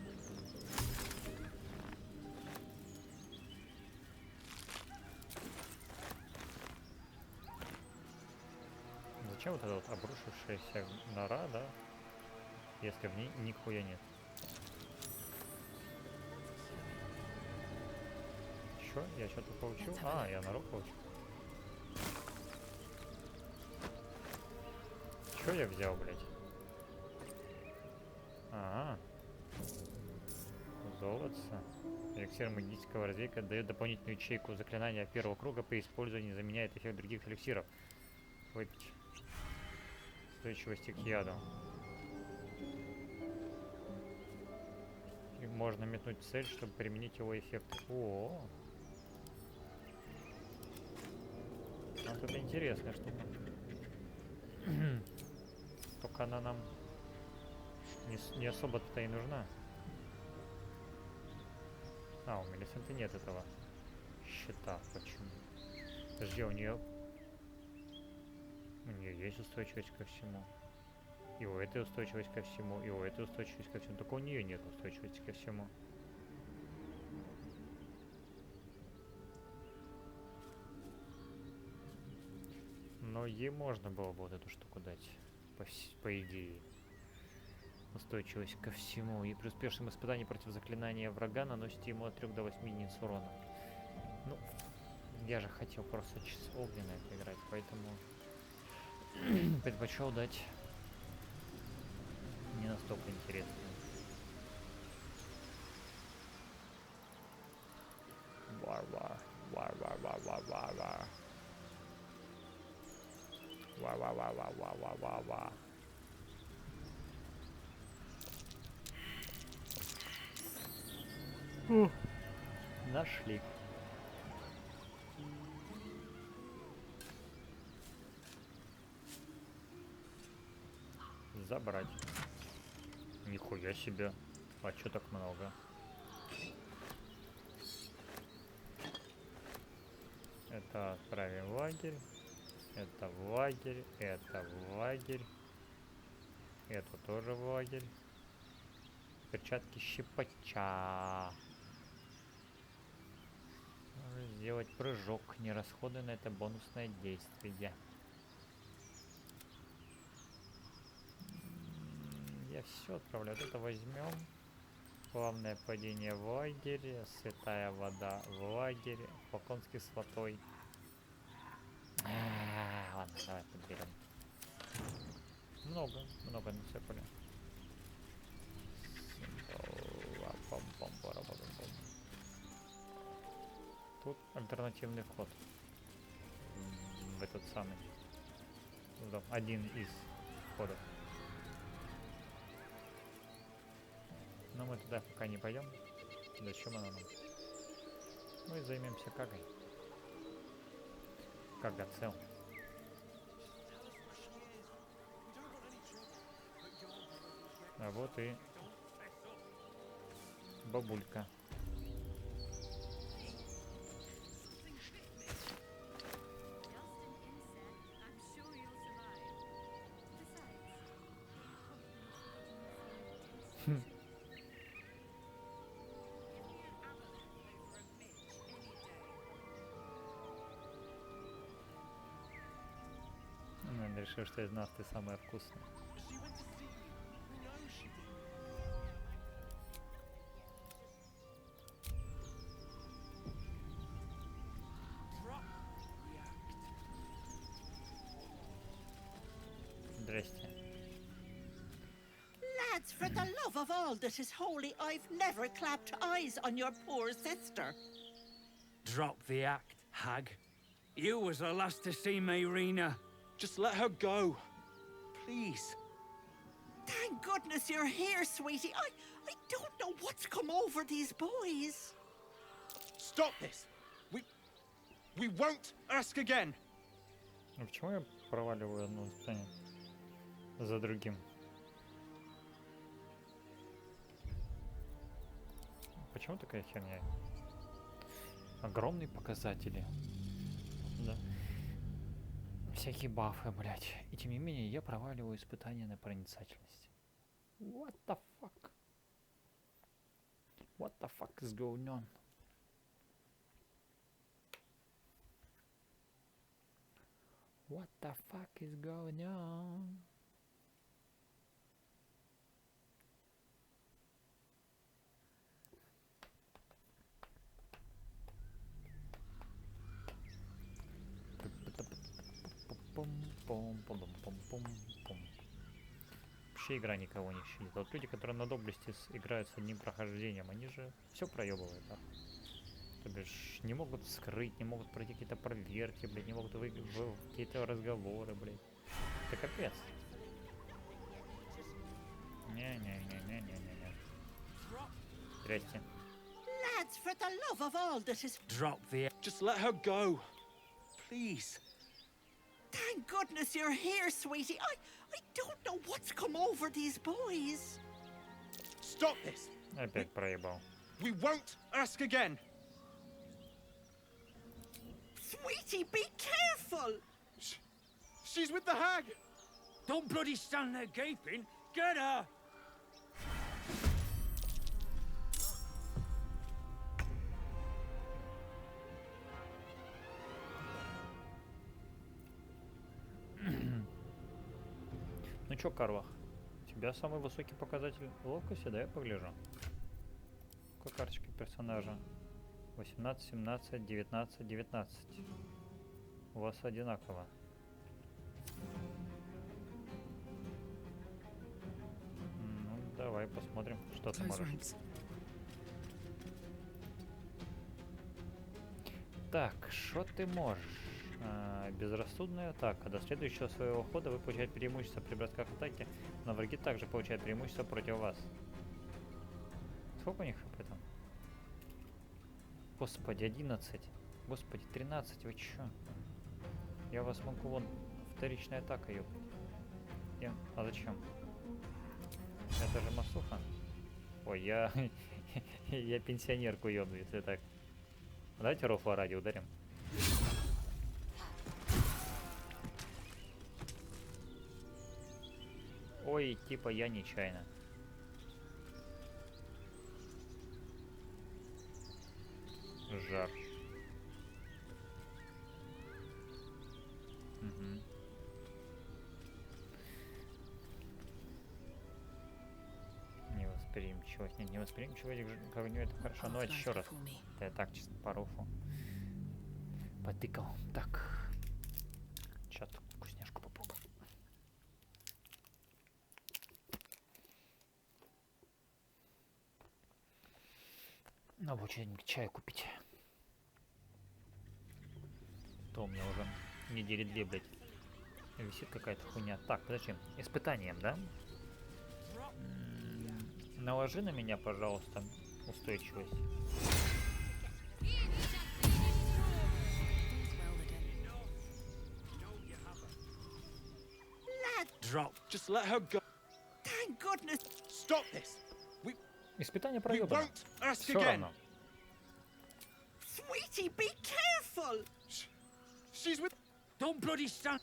Зачем вот эта вот обрушившаяся нора, да? Если в ней нихуя нет. Чё? Я что-то получил? А, я нору получил. Чё я взял, блядь? Ага. Золотце. Эликсир магического развейка дает дополнительную ячейку заклинания первого круга при использовании, заменяет эффект других эликсиров. Выпить. Устойчивости к яду. И можно метнуть цель, чтобы применить его эффект. О, вот это интересная штука. Только она нам не особо-то и нужна. А, у Мелисенты нет этого щита. Почему? Подожди, у нее есть устойчивость ко всему. И у этой устойчивость ко всему, и у этой устойчивость ко всему. Только у нее нет устойчивости ко всему. Но ей можно было бы вот эту штуку дать. По идее. Устойчивость ко всему. И при успешном испытании против заклинания врага наносите ему от 3 до 8 единиц урона. Ну, я же хотел просто огненно это играть, поэтому предпочел дать не настолько интересно. Вар-вар. Вар-вар-вар-вар-вар-вар. Вар-вар-вар-вар-вар-вар-вар. Нашли. Забрать. Нихуя себе. А чё так много? Это отправим в лагерь. Это в лагерь. Это в лагерь. Это тоже в лагерь. Перчатки щипача. Сделать прыжок. Не расходы на это бонусное действие. Я все отправляю. Вот это возьмем. Главное падение в лагере. Святая вода в лагере. Флаконский с водой. Ладно, давай подберем. Много насыпали. Тут альтернативный вход в этот самый. Один из входов. Но мы туда пока не пойдем. Зачем она нам? Мы займемся Кагой. Кага цел. А вот и бабулька. Он решил, что из нас ты самая вкусная. Здрасте. Lads, for the love of all that is holy, I've never clapped eyes on your poor sister. Drop the act, hag. You was the last to see me, Rena. Just let her go. Please. Thank goodness you're here, sweetie. I don't know what's come over these boys. Stop this. We won't ask again. А почему я проваливаю одно испытание за другим? Почему такая херня? Огромные показатели. Да. Всякие бафы, блять. И тем не менее я проваливаю испытания на проницательность. What the fuck? What the fuck is going on? What the fuck is going on? Вообще игра никого не щадит. Вот люди, которые на доблести играют с одним прохождением, они же все проебывают, да? То бишь не могут вскрыть, не могут пройти какие-то проверки, блядь, не могут выйти в какие-то разговоры, блядь. Это капец. Не-не-не-не-не-не. Здрасте. Lads, for the love of all that is... Drop the... Just let her go. Please. Thank goodness you're here, sweetie. I don't know what's come over these boys. Stop this. Опять проебал. We won't ask again. Sweetie, be careful. She's with the hag. Don't bloody stand there gaping. Get her. Ну чё, Карлах, у тебя самый высокий показатель ловкости, да, я погляжу. Какой карточка персонажа? 18, 17, 19, 19. У вас одинаково. Ну, давай посмотрим, что ты можешь. Так, что ты можешь? Безрассудная атака. До следующего своего хода вы получаете преимущество при бросках атаки, но враги также получают преимущество против вас. Сколько у них хп там? Господи, 11. Господи, 13, вы чё? Я вас могу вон вторичная атака, ёп. А зачем? Это же массуха. Ой, я... я пенсионерку ёбну, если так. Давайте рофла ради ударим. Ой, типа я нечаянно. Жар. Угу. Невосприимчивость. Нет, невосприимчивость к огню это хорошо. Но это еще раз. Это я так чисто по руфу потыкал. Так. Сейчас вкусняшку попробую. Надо будет что-нибудь чай купить. То у меня уже недели 2, блядь, висит какая-то хуйня. Так, подожди. Испытанием, да? Наложи на меня, пожалуйста, устойчивость. Drop. Just let her go. Thank goodness. Stop this. Испытание We проебано. won't ask Все again. равно. Sweetie, be careful. She's with. Don't bloody stand.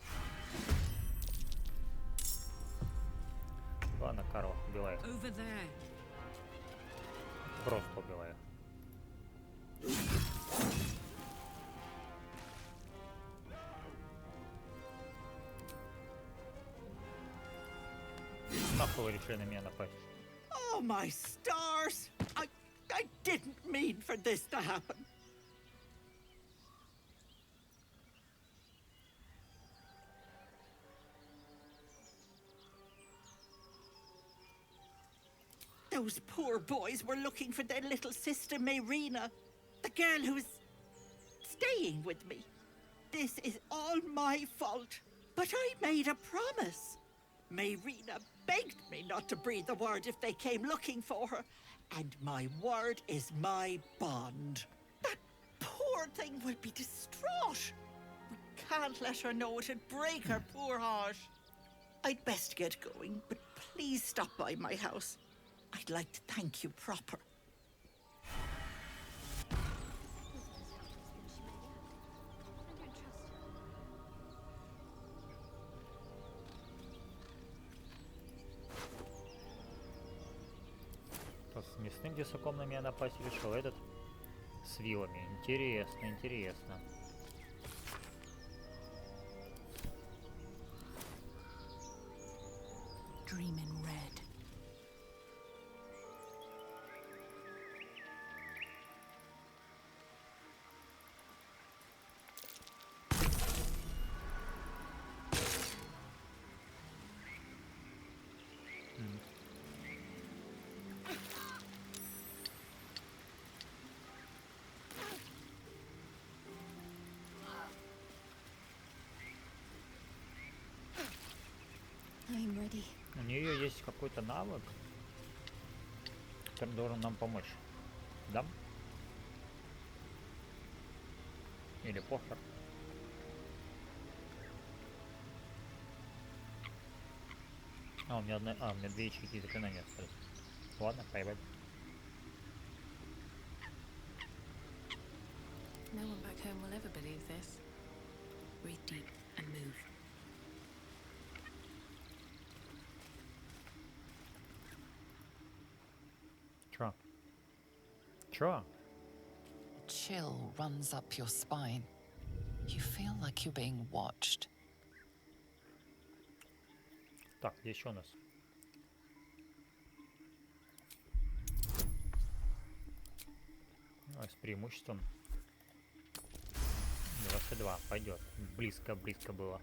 Ладно, Карл, убивай их. Over there. Просто убивай их. Нахуй вы решили на меня напасть? Oh, my stars. I didn't mean for this to happen. Those poor boys were looking for their little sister, Mayrina, the girl who's staying with me. This is all my fault, but I made a promise. Mayrina begged me not to breathe a word if they came looking for her, and my word is my bond. That poor thing will be distraught. We can't let her know, it'd break her poor heart. I'd best get going, but please stop by my house. I'd like to thank you proper. То с мясным десаком на меня напасть решил, этот с вилами. Интересно, интересно. Dream in red. I'm ready. У нее есть какой-то навык, который должен нам помочь. Да? Или похер? У меня одна... у меня 2 ячейки заклинания остались. Ладно, поебать. No one back home will ever believe this. Breathe deep and move. Чё? Чё? Chill runs up your spine. You feel like you're being watched. Так, где еще у нас? С преимуществом 22 пойдет. Близко было.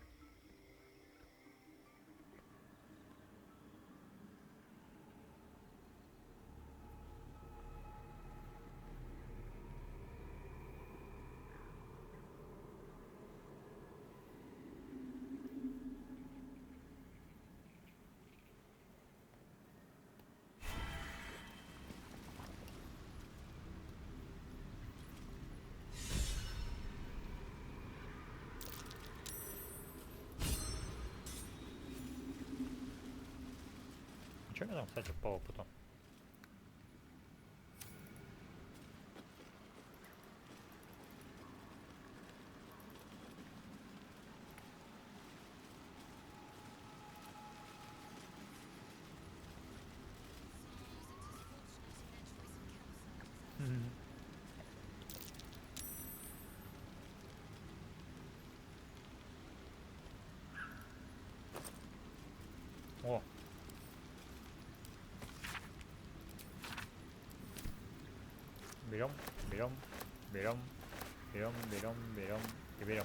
Что у меня там, кстати, по опыту? О! Берем, берем, берем, берем, берем, берем и берем.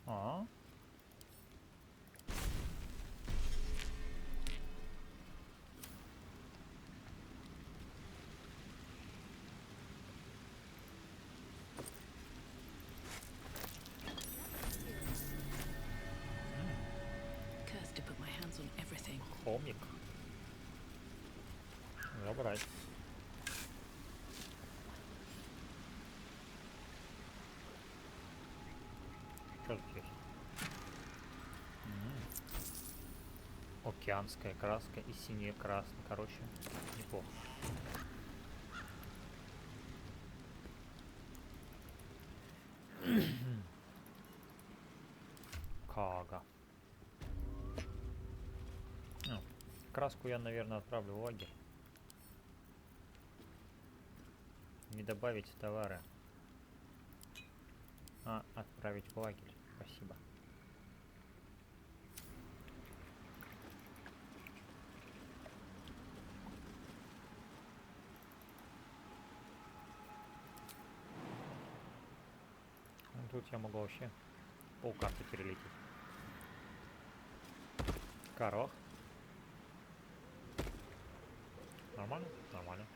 А? Cursed to put my hands on everything. Хомик. Забрать. Что тут есть? Океанская краска и синяя краска. Короче, неплохо. Кага. Краску я, наверное, отправлю в лагерь. Не добавить товары, а отправить в лагерь. Спасибо. Ну, тут я могу вообще полкарты перелететь. Корох. Нормально? Нормально.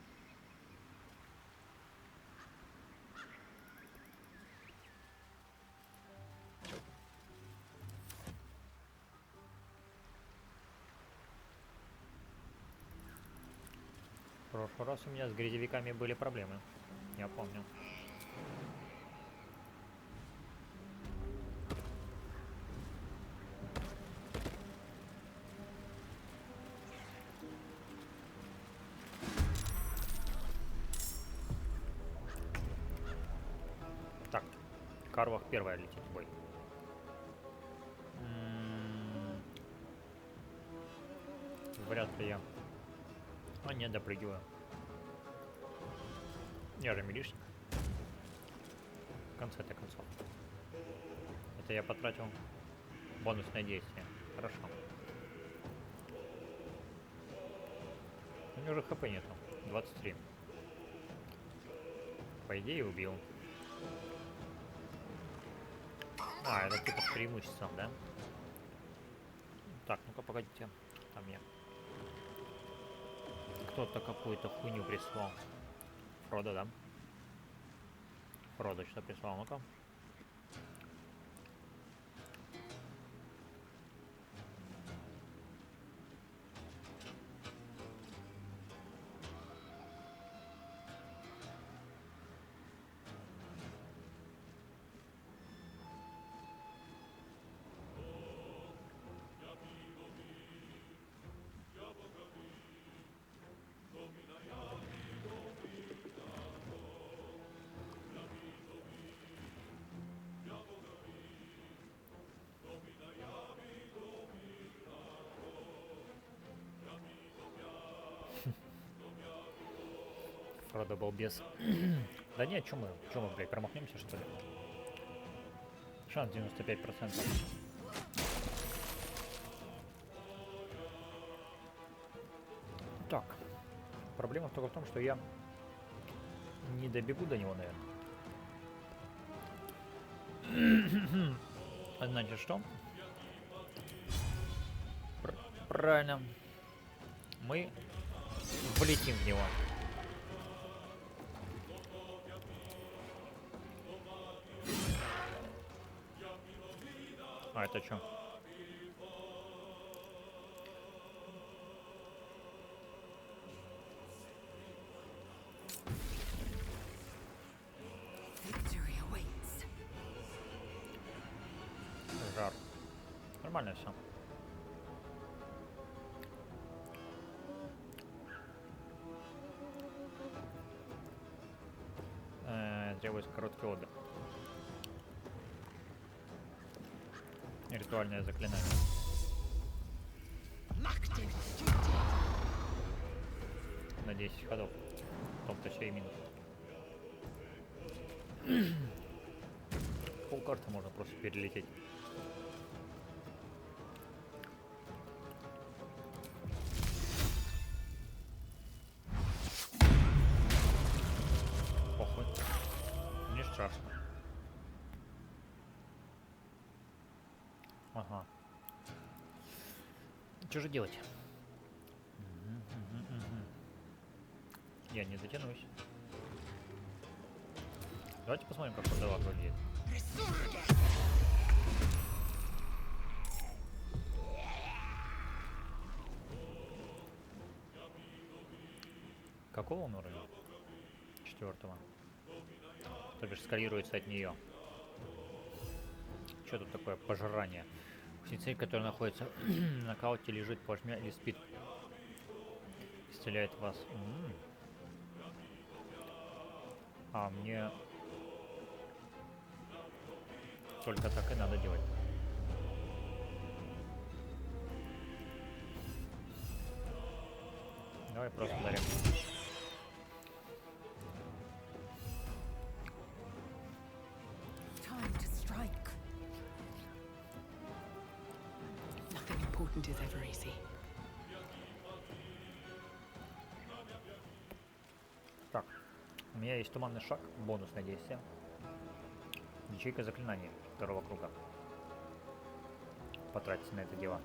В прошлый раз у меня с грязевиками были проблемы. Я помню. Так, Карвах первая летит в бой. Вряд ли я. А нет, допрыгиваю. Я же милишник. В конце-то концов. Это я потратил бонусное действие. Хорошо. У него уже хп нету. 23. По идее убил. А, это типа с преимуществом, да? Так, ну-ка погодите. Там я. Кто-то какую-то хуйню прислал. Фродо, да? Фродо что прислал? Ну-ка. Фродо балбес. Да нет, чё мы, блядь, промахнемся, что ли? Шанс 95%. Так. Проблема только в том, что я не добегу до него, наверное. Значит, что? Правильно. Мы влетим в него. А это что? Жар. Нормально все. Требуется короткий отдых. Ритуальное заклинание. На 10 ходов. В том-то все и минус. Полкарты можно просто перелететь. Похуй. Не страшно. Ага. Что же делать? Я не дотянусь. Давайте посмотрим, как продавак выглядит. Какого он уровня? 4-го. То бишь скалируется от нее. Что тут такое? Пожирание. Цель, которая находится на нокауте, лежит плашмя или спит. Исцеляет вас. А мне только так и надо делать. Давай просто дарим. Is ever easy. Так, у меня есть туманный шаг, бонусное действие. Ячейка заклинаний второго круга. Потратить на это дело.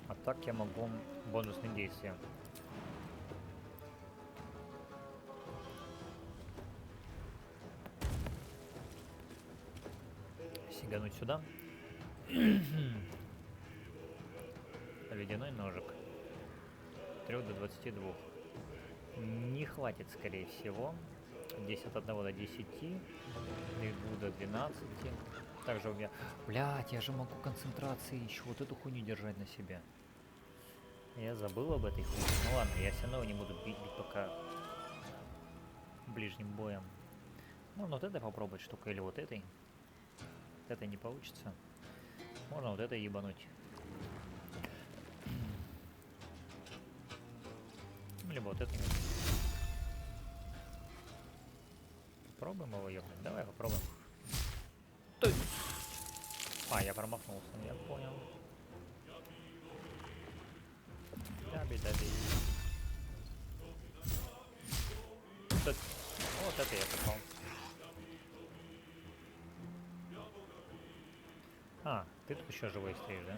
А так я могу бонусные действия. Сигануть сюда. Ледяной ножик. 3 до 22. Не хватит, скорее всего. 10 от 1 до 10. 2 до 12. Также у меня... Блять, я же могу концентрации еще вот эту хуйню держать на себе. Я забыл об этой хуйне. Ну ладно, я все равно не буду бить пока ближним боем. Можно вот этой попробовать штука или вот этой. Вот этой не получится. Можно вот этой ебануть. Либо вот это. Попробуем его ёбнуть. Давай попробуем. А, я промахнулся, я понял. Даби-даби. Вот это я попал. А, ты тут еще живой стоишь, да?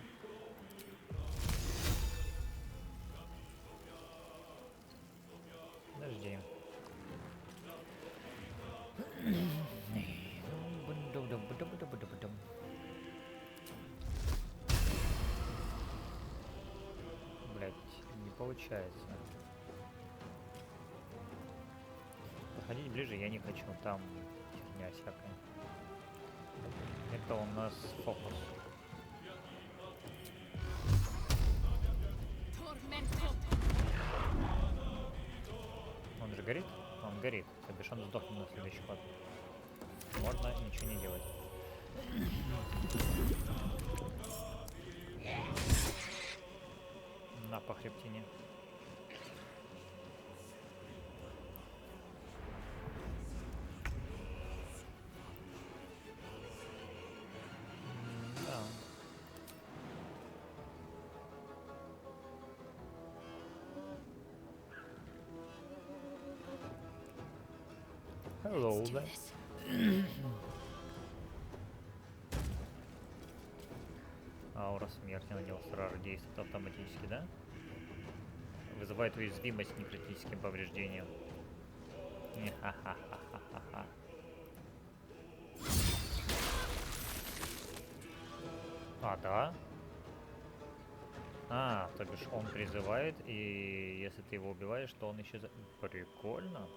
Подожди. Блять, не получается. Подходить ближе я не хочу, там фигня всякая. Это у нас фокус. Он же горит? Он горит. То бишь он сдохнет на следующий ход. Можно ничего не делать. На по хребтине. Да. Hello, да? Аура смерти на него сразу действует автоматически, да? Вызывает уязвимость к некритическим повреждениям. А, да? А, то бишь он призывает, и если ты его убиваешь, то он исчезает. Прикольно.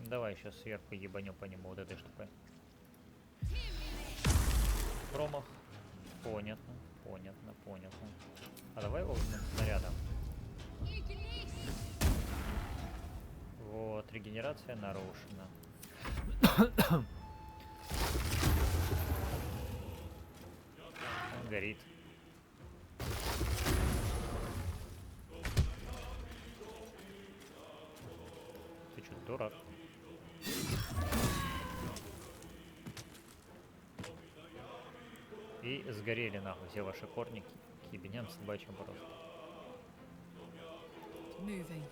Давай сейчас сверху ебанем по нему вот этой штукой. Промах. Понятно, понятно, понятно. А давай его снарядом. Вот, регенерация нарушена. Он горит. Ты чё, дурак? И сгорели нахуй все ваши корни к ебеням собачьим просто. Moving.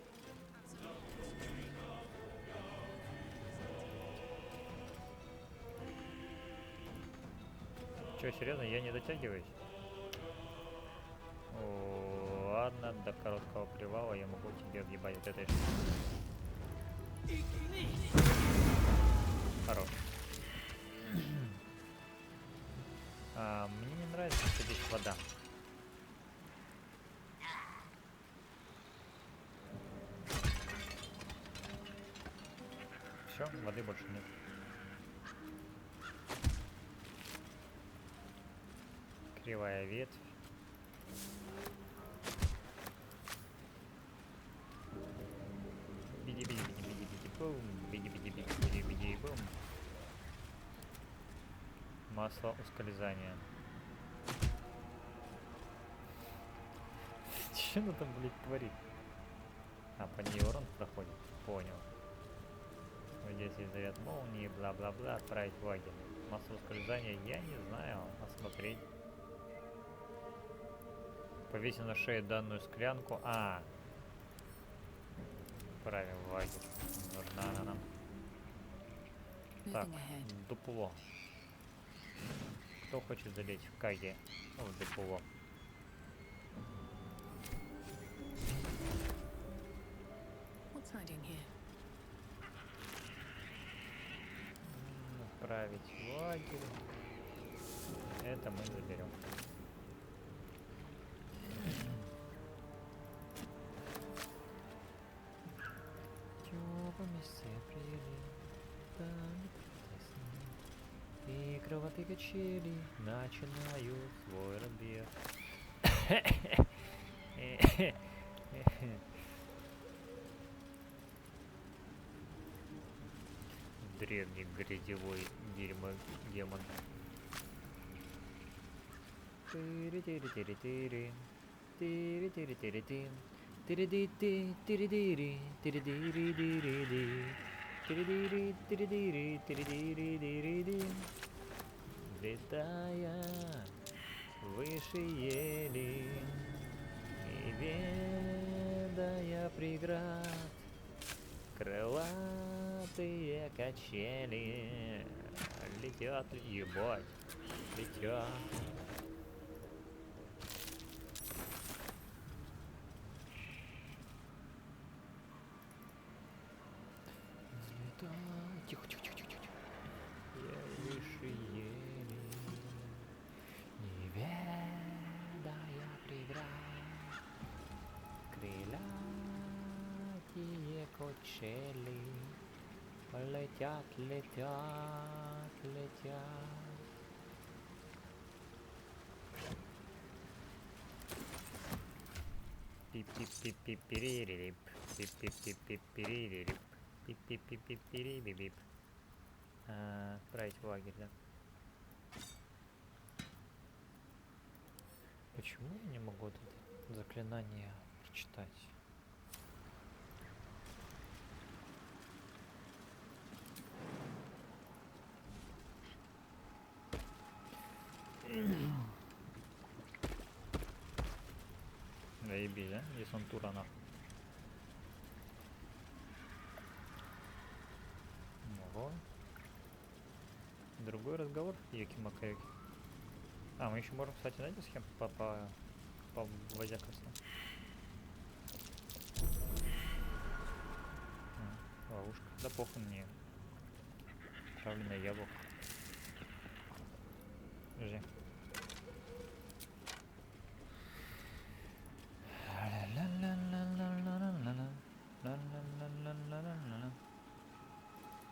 Чё, серьезно, я не дотягиваюсь? О, ладно, до короткого привала я могу тебе въебать вот этой штукой. Хорош. Мне не нравится, что здесь вода. Все, воды больше нет. Кривая ветвь. Биди-биди-биди-биди-биди-бум. Биди-биди-биди-биди-биди-бум. Масло ускользания. Че она там, блядь, творит? А, по ней урон проходит. Понял. Здесь есть заряд молнии, бла-бла-бла, отправить в лагерь. Масло ускользания, я не знаю, осмотреть. Повесим на шею данную склянку. А, отправим в лагерь. Нужна она нам. Так, дупло. Кто хочет залезть в Каге? В дупло. Отправить в лагерь. Это мы заберем. И кроватые качели начинают свой разбег. Древний грязевой демон. Тири-тири-тири-тири. Тири-тири-тири-тин. Тири-ди-ти, тири-дири, тири-дири-дири-ди. Тири-дири, тири-дири, тири-дири-дири-ди. Летая выше ели, не ведая преград, крылатые качели летят, ебать, летят. Тихо, тихо, тихо, тихо, тихо. Я выше ели, не ведая преград, крылатые качели летят, летят, летят. Пип-пип-пип-пип-переририп, пип-пип-пип-пип-переририп, пип-пип-пип-пип-перебибип. Отправить в лагерь, да? Почему я не могу это заклинание прочитать? Заебись, да? Здесь он тура нахуй. Ого. Другой разговор, Йоки-Макайоки. А, мы еще можем, кстати, знаете, схему по воде красной. Ловушка. Да похуй мне. Отравленное яблоко. Подожди.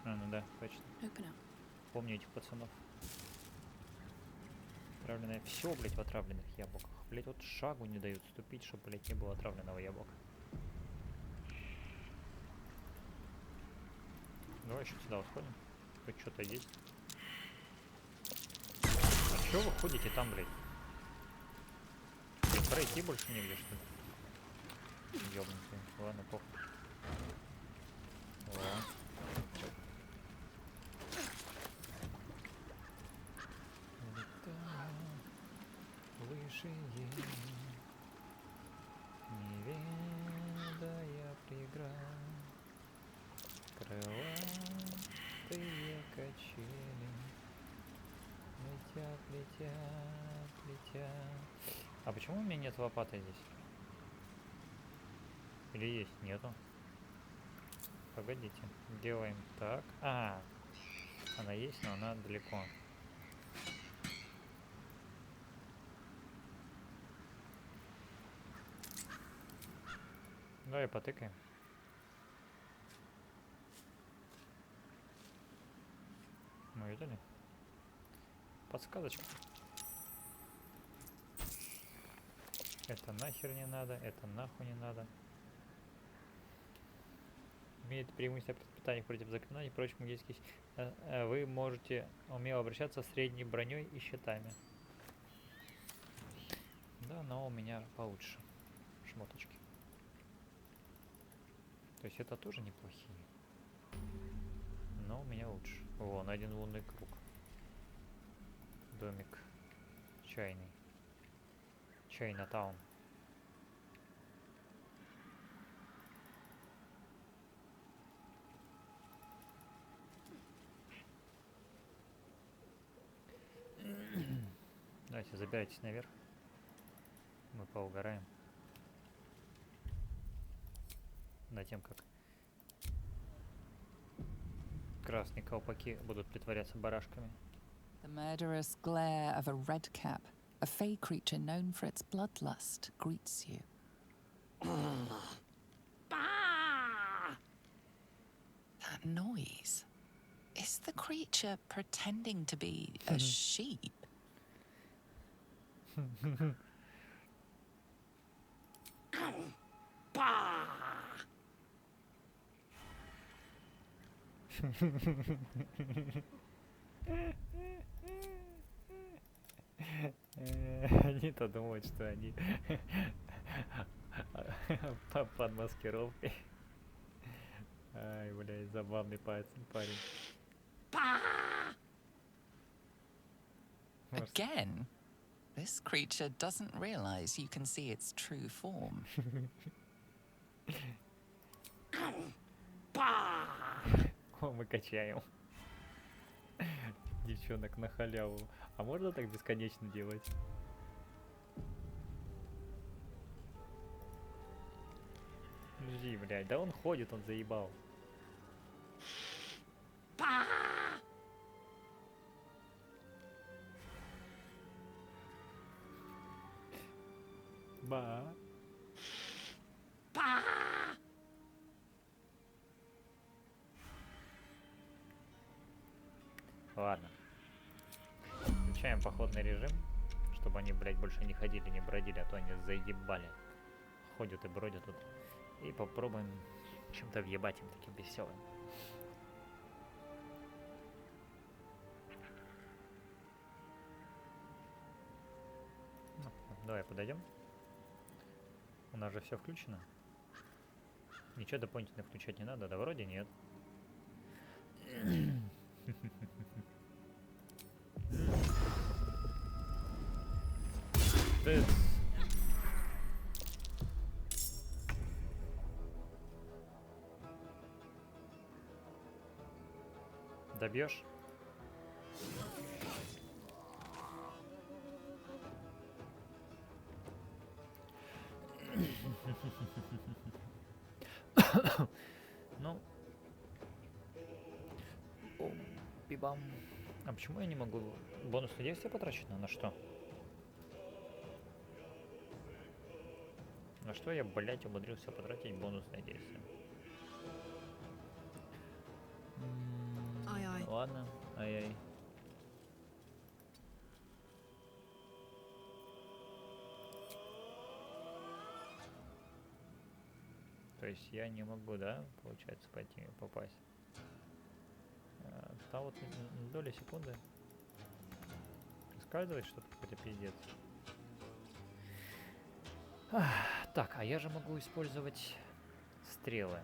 Ну да, точно. Помню этих пацанов. Отравленное. Все, блять, в отравленных яблоках. Блять, вот шагу не дают ступить, чтобы, блять, не было отравленного яблока. Давай еще сюда вот сходим. Тут что-то есть. А чё вы ходите там, блядь? Блин, пройти больше негде, что ли? Ёбнутые. Ладно, похуй. О. Выше неведая преград, крылатые качели летят, летят, летят. А почему у меня нет лопаты здесь? Или есть? Нету. Погодите. Делаем так. А, она есть, но она далеко. Давай потыкаем. Ну, видели? Подсказочка. Это нахер не надо, это нахуй не надо. Имеет преимущество при испытаниях против заклинаний и прочих магических. Вы можете умело обращаться с средней броней и щитами. Да, но у меня получше шмоточки. То есть это тоже неплохие. Но у меня лучше. Вон, один лунный круг. Домик чайный. Чайна-таун. Давайте, забирайтесь наверх. Мы поугараем. Над тем, как красные колпаки будут притворяться барашками. The murderous glare of a redcap, a fey creature known for its bloodlust, greets you. That noise. Is the creature pretending to be a sheep? Они-то думают, что они под маскировкой. Ай, блядь, забавный парень. Again, this creature doesn't realize you can see its true form. О, мы качаем. Девчонок на халяву. А можно так бесконечно делать? Жди, блядь, да он ходит, он заебал. Ба. Ладно. Включаем походный режим, чтобы они, блядь, больше не ходили, не бродили, а то они заебали. Ходят и бродят тут. И попробуем чем-то въебать им таким веселым. Ну, давай подойдем. У нас же все включено. Ничего дополнительно включать не надо, да вроде нет. Ты... Добьешь? Ну, Бибам. А почему я не могу бонусное действие потрачить? На что? На что я, блять, умудрился потратить бонусное действие? Ай-ай. Ладно, ай-ай. То есть я не могу, да, получается, пойти попасть. Там вот на доли секунды скальзывает что-то, какой-то пиздец. Так, а я же могу использовать стрелы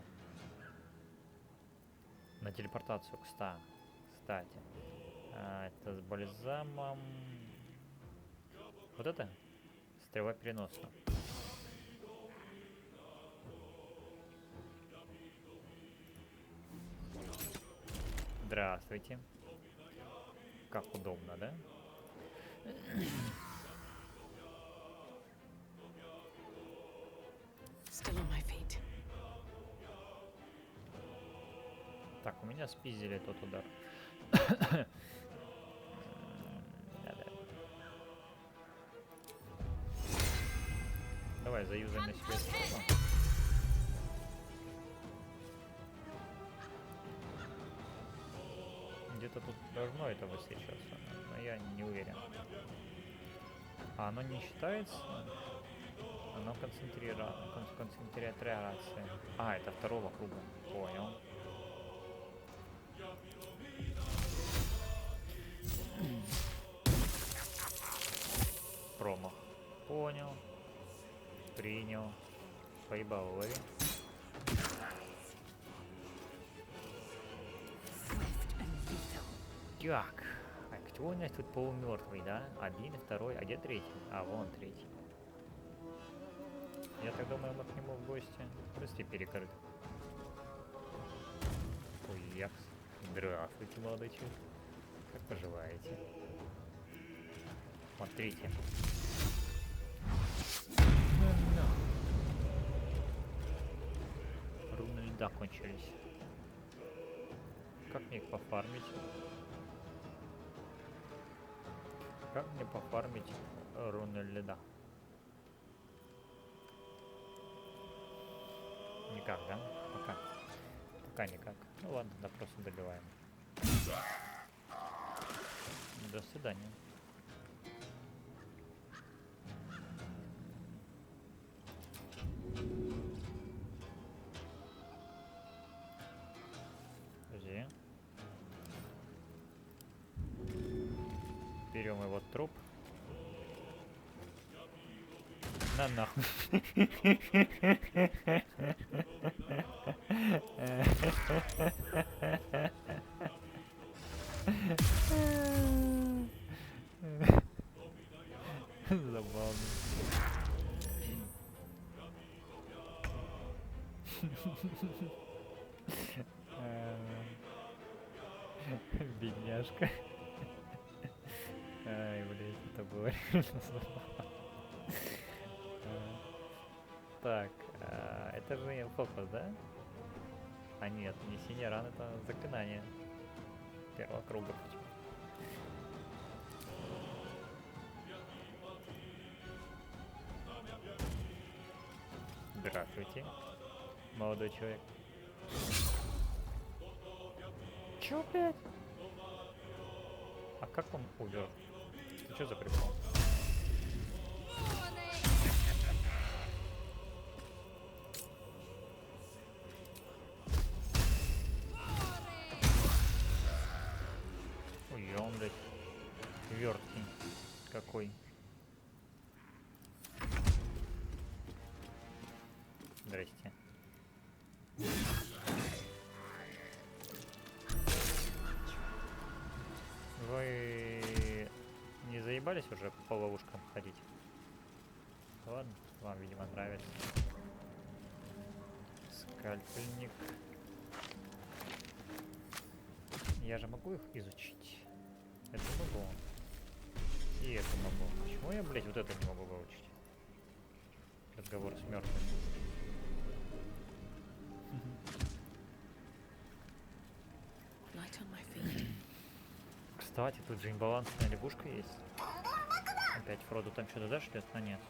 на телепортацию к 100. Кстати, это с бальзамом. Вот это стрела переноса. Здравствуйте. Как удобно, да? Still on my feet. Так, у меня спиздили тот удар. Давай, заюзаем на себе сторону. Где-то тут должно это высвечиваться, но я не уверен. А оно не считается? Оно концентрация. А, это второго круга. Понял. Промах. Понял. Принял. Поебал лови. Так. А кто у нас тут полумертвый, да? Один, второй, а где третий? А, вон третий. Я так думаю, мы к нему в гости. Прости, перекрыт. Хуякс. Здравствуйте, молодой человек. Как поживаете? Смотрите. Руны льда кончились. Как мне их пофармить? Как мне пофармить руны льда? Никак, да? Пока. Пока никак. Ну ладно, да просто добиваем. До свидания. Подожди. Берем его труп. На нахуй. Забавно. Бедняжка. Ай, блядь, это было реально забавно. Так, это же фокус, да? А нет, не синяя рана, это заклинание первого круга. Здравствуйте, молодой человек. Чё, блядь? А как он умер? Ты чё за прикол? Ой, он, блядь, верткий какой. Здрасте. Вы не заебались уже по ловушкам ходить? Ладно, вам, видимо, нравится. Скальпельник. Я же могу их изучить. Это могу. И это могу. Почему я, блядь, вот это не могу выучить? Разговор с мертвым. Light on my feet. Кстати, тут же имбалансная лягушка есть. Опять Фроду там что-то дашь, ждет? А нет.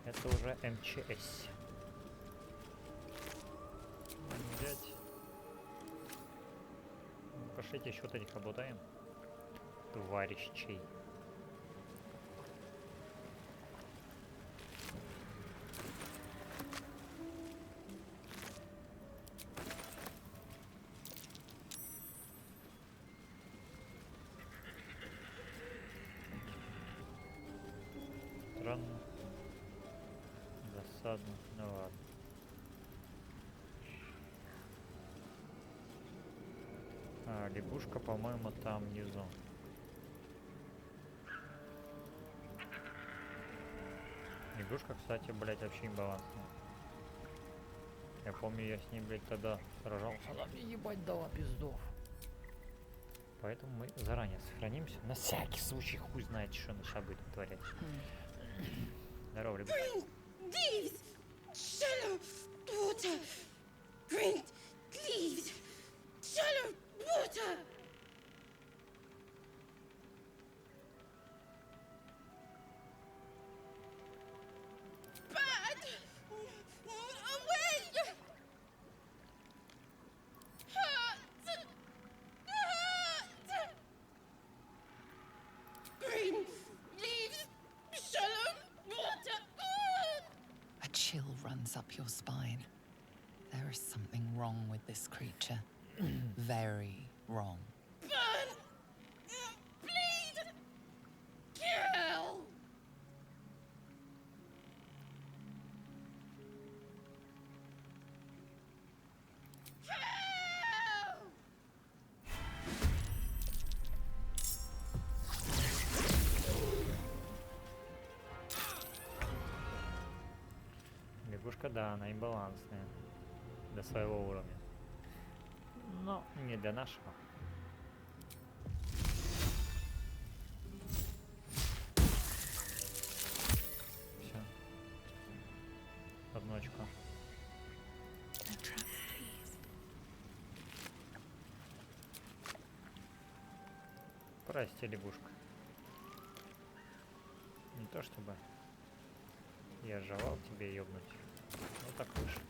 Это уже МЧС. Взять. Пошлите еще вот этих обладаем. Товарищей. Странно. Досадно. Ну ладно. А, лягушка, по-моему, там внизу. Лягушка, кстати, блять, вообще имбалансная. Я помню, я с ней, блять, тогда сражался. Она мне ебать дала пиздов. Поэтому мы заранее сохранимся. На всякий случай, хуй знает, что на будет творять. Здорово, ребята. Leaves! Shallow water! Green leaves! Shallow water! Bad! Away! Hurt! Hurt! Green leaves! Shallow water! A chill runs up your spine. There is something wrong with this creature. Very wrong. Burn! Bleed! Kill! Лягушка, да, она имбалансная. До своего уровня. Но не для нашего. Все. Одну очко. Прости, лягушка. Не то чтобы я желал тебе ёбнуть. Ну так вышло.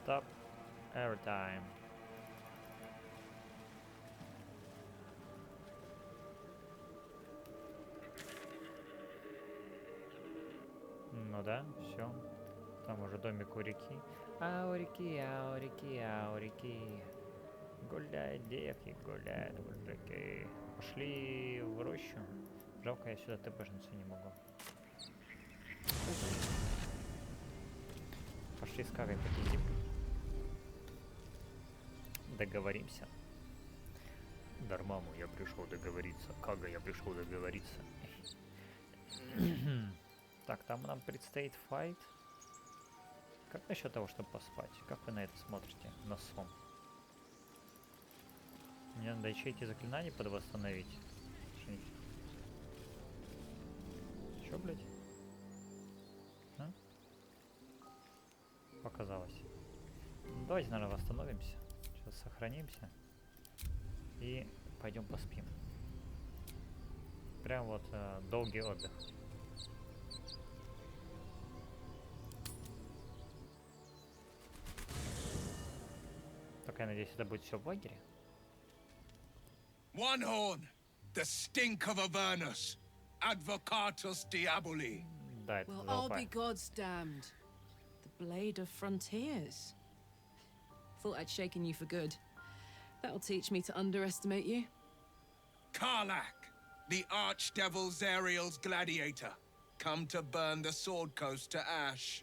Stop every time. Ну да, все. Там уже домик у реки. А у реки, а у реки, а у реки. Гуляют девки, гуляют мужики. Пошли в рощу. Жалко, я сюда ТПшницу не могу. Пошли с Кагой победим. Договоримся. Дармаму я пришел договориться. Кага, я пришел договориться. Так, там нам предстоит файт. Как насчет того, чтобы поспать? Как вы на это смотрите? На сон. Мне надо еще эти заклинания подвосстановить. Чё, блядь? А? Показалось. Давайте, наверное, восстановимся. Сейчас сохранимся. И пойдем поспим. Прям вот долгий отдых. Только я надеюсь, это будет все в лагере. One horn, the stink of Avernus, advocatus diaboli. Да, это Well, I'll be God's damned. The blade of frontiers. Thought I'd shaken you for good. That'll teach me to underestimate you. Karlak, the archdevil Zariel's gladiator, come to burn the Sword Coast to ash.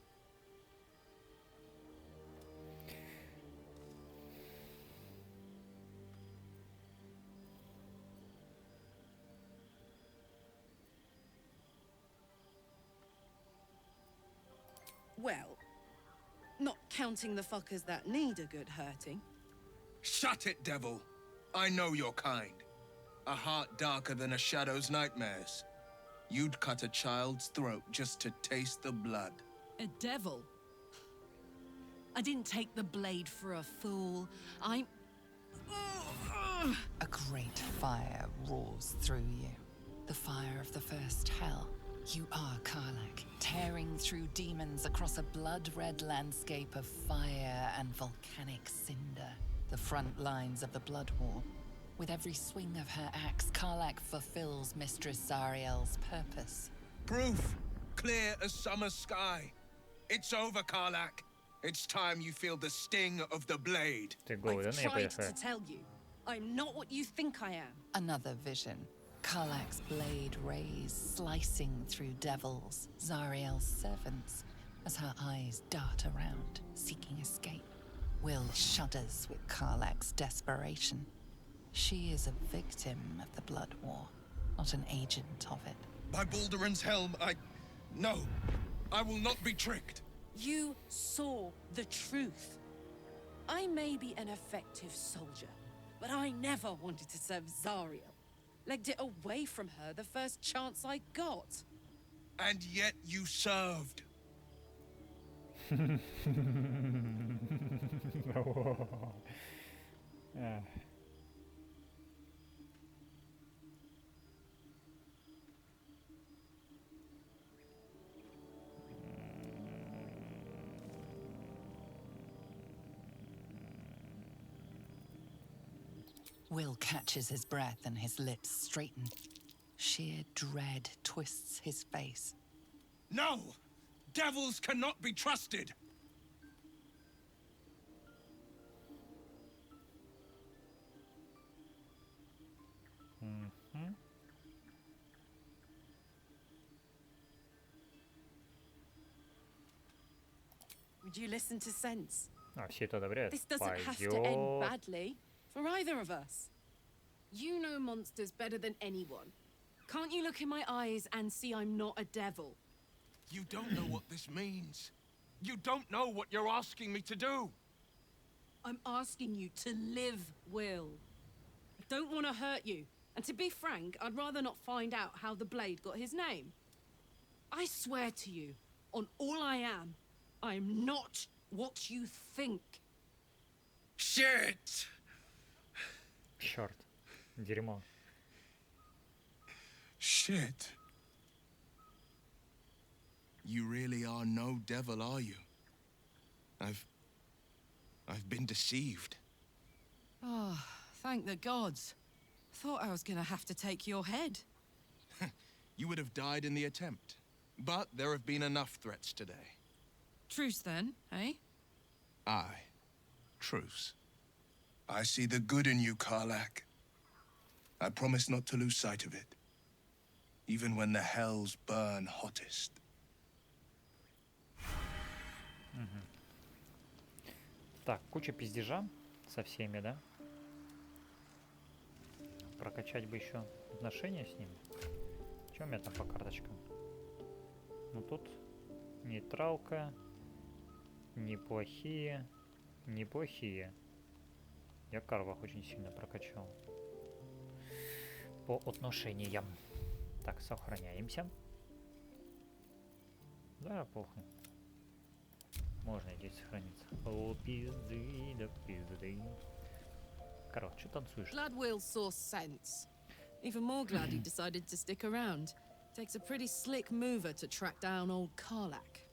Well, not counting the fuckers that need a good hurting. Shut it, devil. I know your kind. A heart darker than a shadow's nightmares. You'd cut a child's throat just to taste the blood. A devil? I didn't take the blade for a fool. I'm... A great fire roars through you. The fire of the first hell. You are Karlach, tearing through demons across a blood-red landscape of fire and volcanic cinder. The front lines of the Blood War. With every swing of her axe, Karlach fulfills Mistress Zariel's purpose. Proof, clear as summer sky. It's over, Karlach. It's time you feel the sting of the blade. I've tried to tell you. I'm not what you think I am. Another vision. Karlach's blade rays slicing through devils, Zariel's servants, as her eyes dart around, seeking escape. Will shudders with Karlach's desperation. She is a victim of the Blood War, not an agent of it. By Balduran's helm, No, I will not be tricked. You saw the truth. I may be an effective soldier, but I never wanted to serve Zariel. Legged it away from her the first chance I got. And yet you served. Will catches his breath and his lips straighten. Sheer dread twists his face. No! Devils cannot be trusted! Would you listen to sense? Все это одобряют. This doesn't have to end badly for either of us. You know monsters better than anyone. Can't you look in my eyes and see I'm not a devil? You don't know what this means. You don't know what you're asking me to do. I'm asking you to live, Will. I don't want to hurt you. And to be frank, I'd rather not find out how the blade got his name. I swear to you, on all I am not what you think. Shit! Черт. Дерьмо. Shit. You really are no devil, are you? I've been deceived. Oh, thank the gods. Thought I was gonna have to take your head. You would have died in the attempt. But there have been enough threats today. Truce then, eh? Aye. Truce. I see the good in you, Karlach. I promise not to lose sight of it. Even when the hells burn hottest. Так, куча пиздежа со всеми, да? Прокачать бы еще отношения с ними. Что у меня там по карточкам? Ну тут нейтралка. Неплохие. Неплохие. Я Карвах очень сильно прокачал. По отношениям. Так, сохраняемся. Да, похуй. Можно здесь сохраниться. О, пизды, да пизды. Короче, что танцуешь? Glad Will saw sense. Even more glad he decided to stick around. Takes a pretty slick mover to track down old Karlach.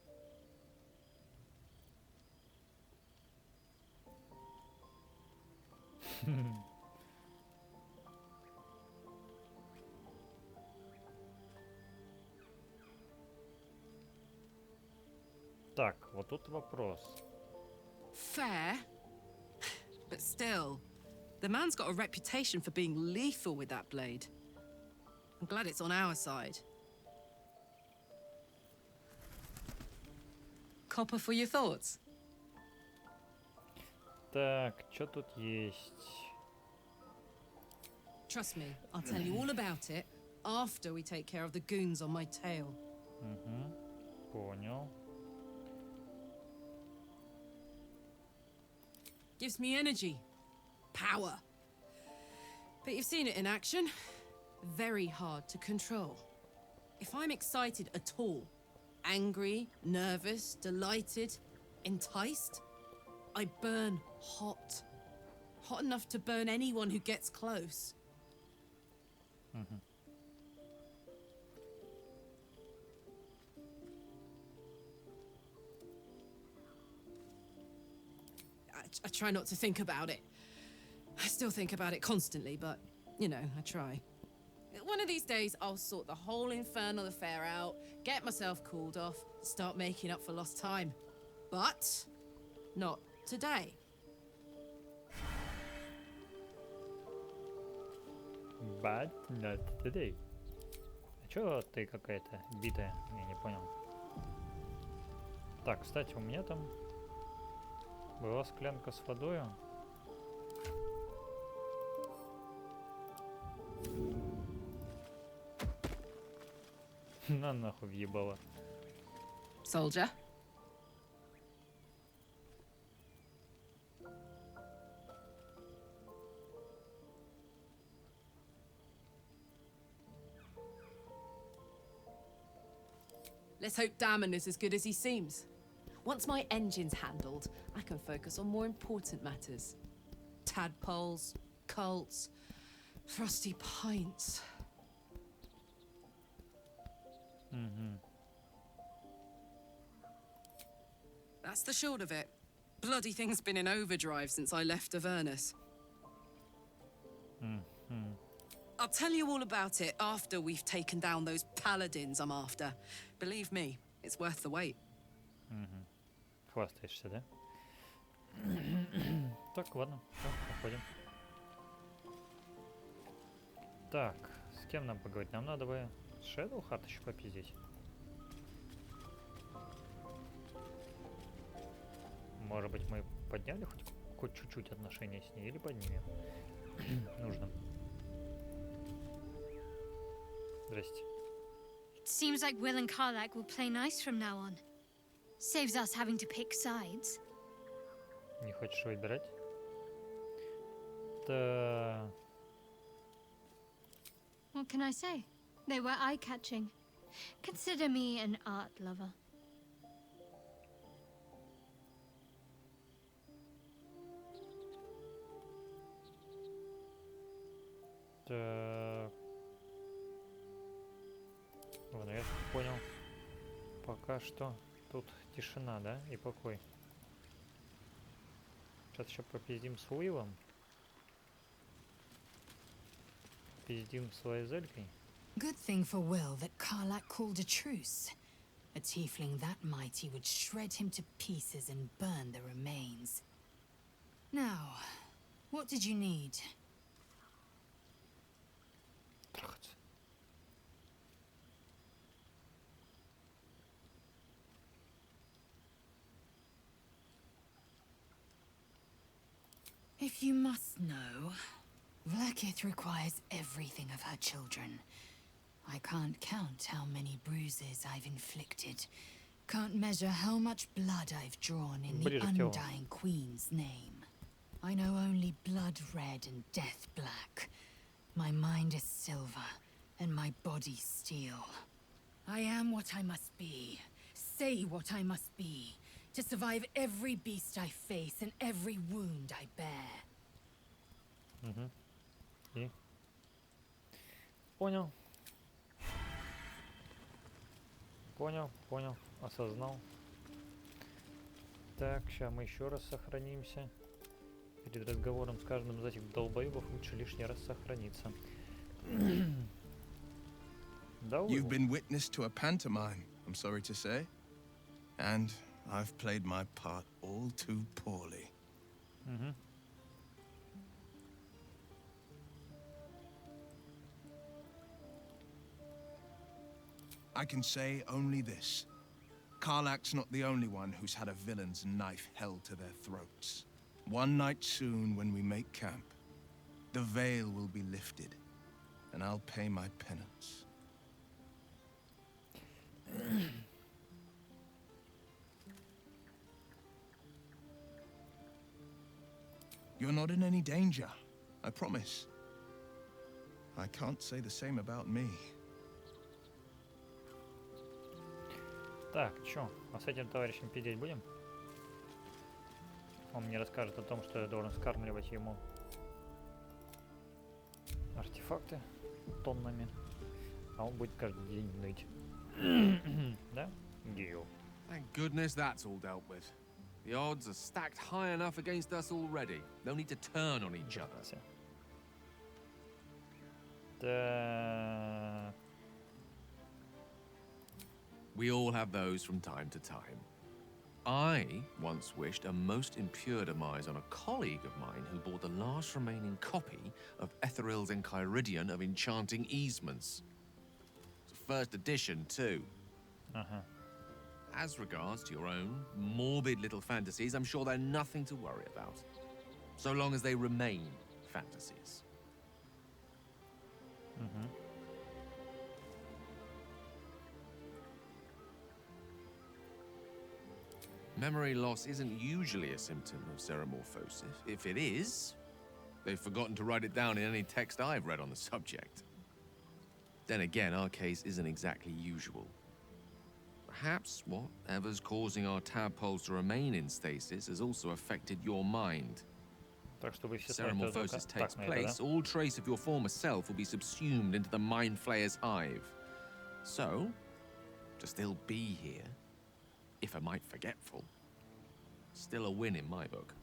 Так, вот тут вопрос. Fair, but still, the man's got a reputation for being lethal with that blade. I'm glad it's on our side. Copper for your thoughts? Так, что тут есть? Trust me, I'll tell you all about it after we take care of the goons on my tail. Понял. Gives me energy. power. But you've seen it in action. Very hard to control. If I'm excited at all, angry, nervous, delighted, enticed, I burn hot. Hot enough to burn anyone who gets close. I try not to think about it. I still think about it constantly, but, you know, I try. One of these days, I'll sort the whole infernal affair out, get myself cooled off, start making up for lost time. But not today. But not today. А чё ты какая-то битая? Я не понял. Так, кстати, у меня там была склянка с водою. На нахуй въебала. Soldier. Let's hope Damon is as good as he seems. Once my engine's handled, I can focus on more important matters. Tadpoles, cults, frosty pints. That's the short of it. Bloody thing's been in overdrive since I left Avernus. I'll tell you all about it after we've taken down those paladins I'm after. Believe me, it's worth the wait. Хвастаешься, да? Так, ладно, всё, походим. Так, с кем нам поговорить? Нам надо бы с Shadowheart еще попиздить. Может быть, мы подняли хоть чуть-чуть отношения с ней или поднимем? Нужно. Здрасте. It seems like Will and Karlak will play nice from now on. Saves us having to pick sides. Не хочешь выбирать? Да. What can I say? They were eye-catching. Consider me an art lover. Так. Ладно, я понял. Пока что тут тишина, да? И покой. Сейчас еще попиздим с Уиллом. Пиздим с Лайзелькой. Good thing for Will that Karlak called a truce. A tiefling that mighty would shred him to pieces and burn the remains. Now, what did you need? If you must know, Vlakith requires everything of her children. I can't count how many bruises I've inflicted. Can't measure how much blood I've drawn in the undying queen's name. I know only blood red and death black. My mind is silver, and my body steel. I am what I must be. Say what I must be. To survive every beast I face and every wound I bear. И? Понял. Понял. Осознал. Так, сейчас мы еще раз сохранимся. Перед разговором с каждым из этих долбоебов лучше лишний раз сохраниться. You've been witness to a pantomime, I'm sorry to say. And I've played my part all too poorly. I can say only this. Karlak's not the only one who's had a villain's knife held to their throats. One night soon, when we make camp, the veil will be lifted, and I'll pay my penance. You're not in any danger, I promise. I can't say the same about me. Так, чё, а с этим товарищем пиздеть будем? Он мне расскажет о том, что я должен скармливать ему артефакты тоннами, а он будет каждый день ныть. Да? Гейл. Thank goodness that's all dealt with. The odds are stacked high enough against us already. No need to turn on each other. Так. We all have those from time to time. I once wished a most impure demise on a colleague of mine who bought the last remaining copy of Etheril's Enchiridion of Enchanting Easements. It's a first edition, too. As regards to your own morbid little fantasies, I'm sure they're nothing to worry about. So long as they remain fantasies. Memory loss isn't usually a symptom of ceremorphosis. If it is, they've forgotten to write it down in any text I've read on the subject. Then again, our case isn't exactly usual. Perhaps whatever's causing our tadpoles to remain in stasis has also affected your mind. Ceremorphosis takes place, all trace of your former self will be subsumed into the Mind Flayer's hive. So, to still be here, if a mite forgetful, still a win in my book.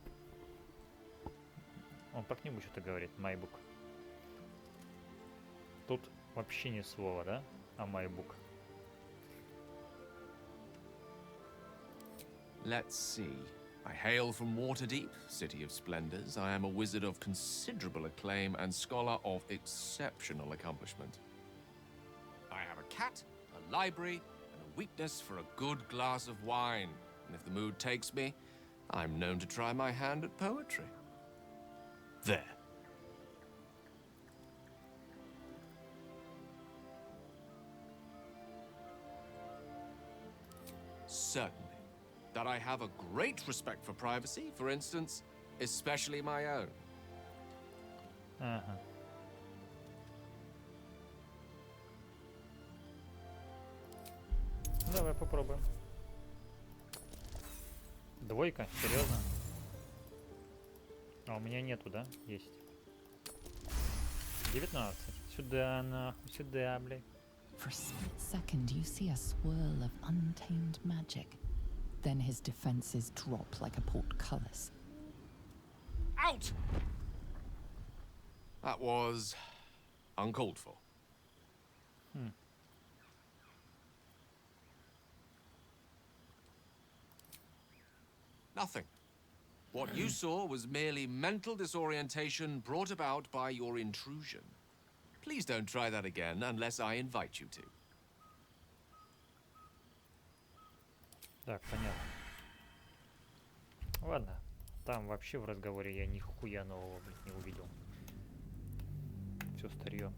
Он про книгу что-то говорит, my book. Тут вообще ни слова, да? А my book. Let's see. I hail from Waterdeep, city of splendors. I am a wizard of considerable acclaim and scholar of exceptional accomplishment. I have a cat, a library, and a weakness for a good glass of wine. And if the mood takes me, I'm known to try my hand at poetry. There. Certainly. That I have a great respect for privacy, for instance, especially my own. Давай попробуем. Двойка? Серьезно? А у меня нету, да? Есть. 19. Сюда, нахуй, сюда, блядь. For a split second, you see a swirl of untamed magic. Then his defenses drop like a portcullis. Out! That was uncalled for. Nothing. What you saw was merely mental disorientation brought about by your intrusion. Please don't try that again unless I invite you to. Так, понятно. Ладно. Там вообще в разговоре я нихуя нового, блядь, не увидел. Все старье.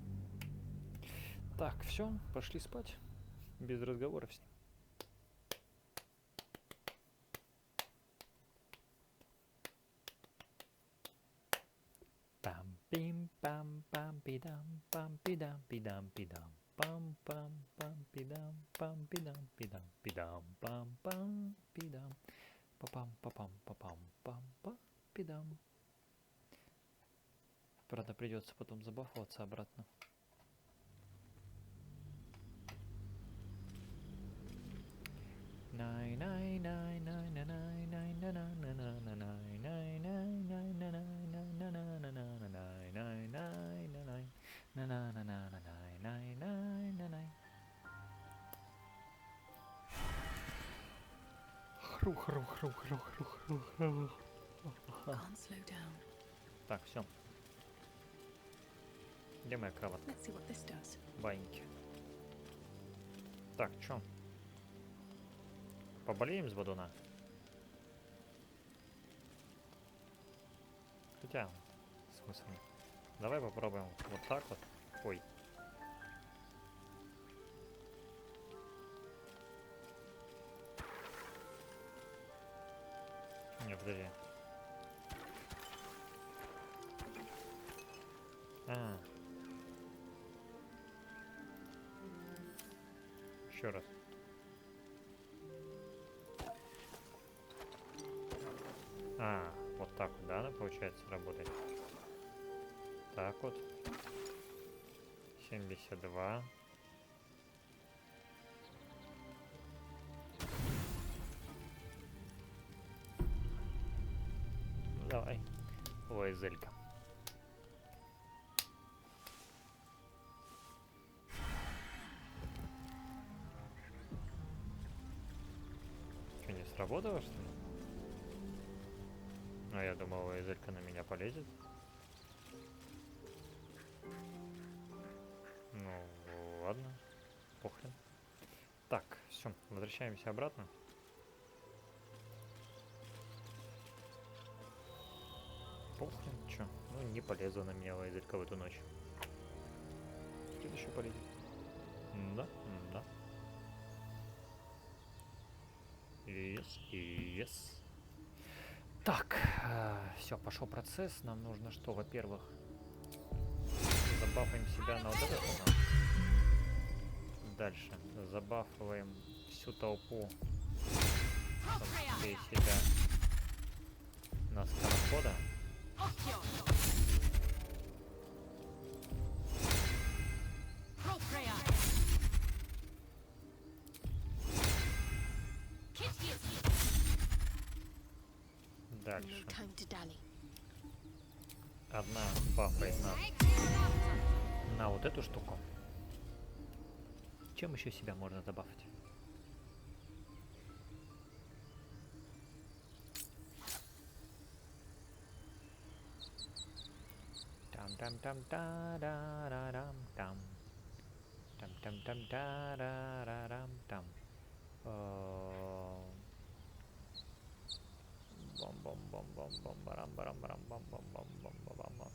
Так, все, пошли спать. Без разговоров с ним. Пам-пим-пам-пам-пидам, пам-пидам-пидам-пидам. Пам-пам-пам-пидам, пам-пидам-пидам-пидам, пам-пам-пидам, папам-папам-папам-пам-пам-пидам. Правда, придется потом забафоваться обратно. Так, все. Где моя кроватка? Баньки. Так, чё? Поболеем с бодуна? Хотя, в смысле, давай попробуем вот так вот. Ой. Не, подожди. А. Еще раз. А, вот так вот, да, она получается работает. Так вот. 72. Ну, давай. Ой, зелька. Что, не сработало, что ли? А я думал, зелька на меня полезет. Ну, ладно. Похрен. Так, все, возвращаемся обратно. Похрен, чё? Ну, не полезла на меня зелька в эту ночь. Тут еще полезет. Да, да. Yes. Так, все, пошел процесс. Нам нужно что? Во-первых, забафаем себя на вот это. Дальше забафываем всю толпу себя на скорохода. Дальше. Одна бафает нас на вот эту штуку. Чем еще себя можно забафать? Там-там-там-та-ра-ра-рам-там. Там-там-там-та-ра-ра-рам-там. Бом-бом-бом-бом-бом-барам-барам-барам-бом-бом-бом-бом-бом-бом.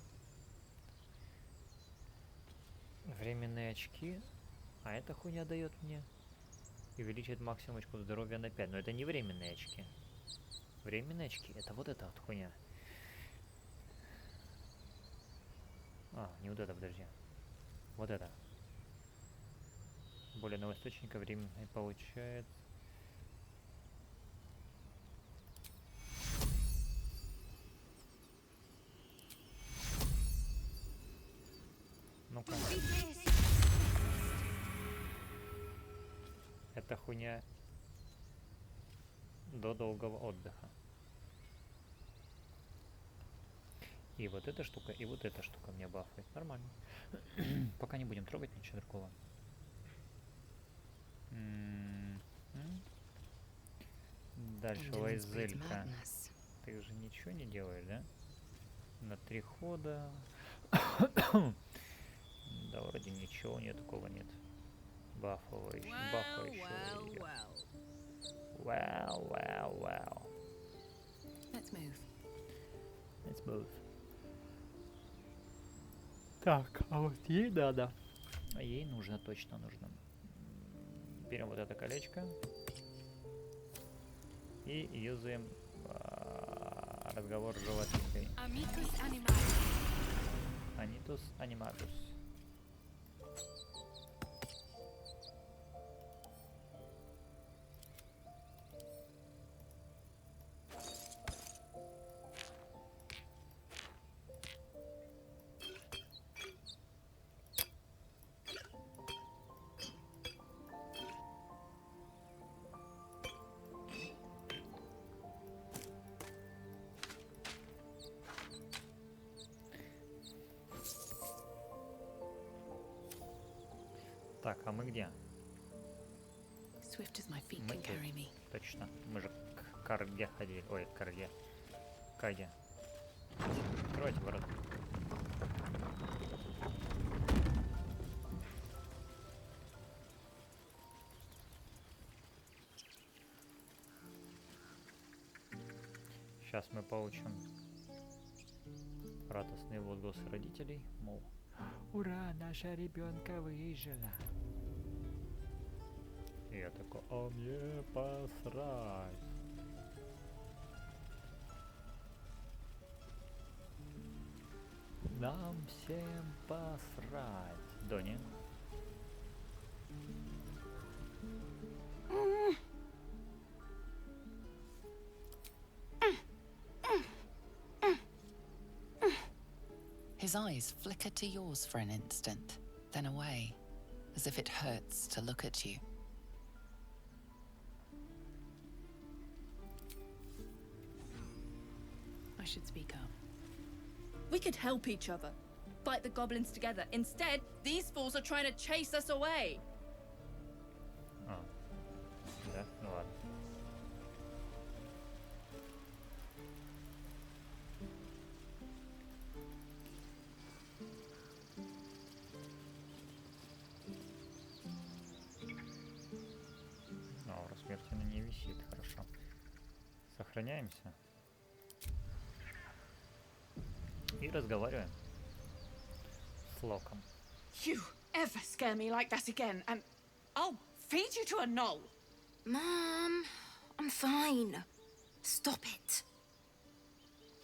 Временные очки. А эта хуйня дает мне. И увеличивает максимум очков здоровья на 5. Но это не временные очки. Временные очки это вот эта вот хуйня. А, не вот это, подожди. Вот это. Более одного источника времени получает. Ну-ка. Это хуйня до долгого отдыха. И вот эта штука, и вот эта штука мне бафает. Нормально. Пока не будем трогать ничего другого. Дальше Лайзелька. Ты же ничего не делаешь, да? На 3 хода. Да, вроде ничего нет, такого нет. Бафающий. Wow. Let's move. Так, а вот ей надо. Ей нужно, точно нужно. Берем вот это колечко. И юзаем разговор с животинкой. Анитус аниматус. Так, а мы где? Мы тут. Точно. Мы же к Карге ходили. Ой, к Карге. Каге. Откройте ворота. Сейчас мы получим радостные возгласы родителей, мол, ура, наша ребенка выжила. И я такой, а мне посрать. Нам всем посрать. Донни. His eyes flicker to yours for an instant, then away, as if it hurts to look at you. I should speak up. We could help each other. Fight the goblins together. Instead, these fools are trying to chase us away. А. Да? Ну ладно. Аура смерти на ней висит, хорошо. Сохраняемся. И разговариваем с Локом. You ever scare me like that again, and I'll feed you to a knoll. Mom, I'm fine. Stop it.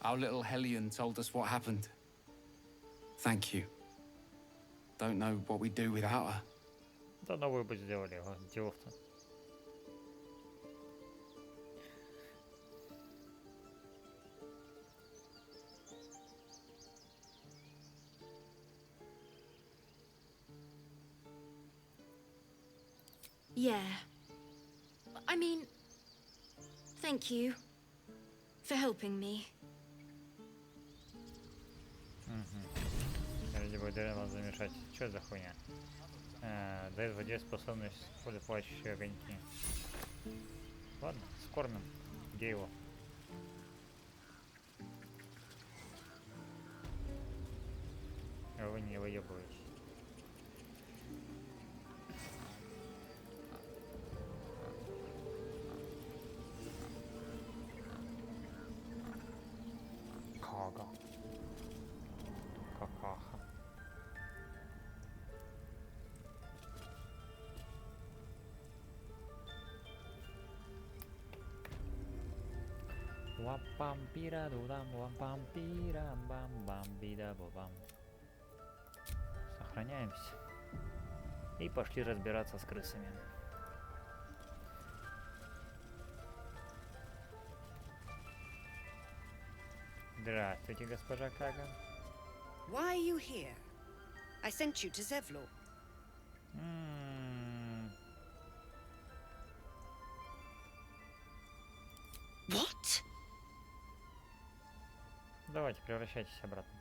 Our little Hellion told us what happened. Thank you. Don't know what we'd do without her. Да новую бы сделали, делов-то. Yeah. I mean, thank you for helping me. Ради благодаря вас замешать. Что за хуйня? Дает воде способность использовать плачущие огоньки. Ладно, скормим. Где его? А вы не выебываетесь. Кага. Какаха. Вампампира дудам, вампампира бам бам бида бам. Сохраняемся. И пошли разбираться с крысами. Здравствуйте, госпожа Кага. Why are you here? I sent you to Zevlor. What? Давайте, превращайтесь обратно.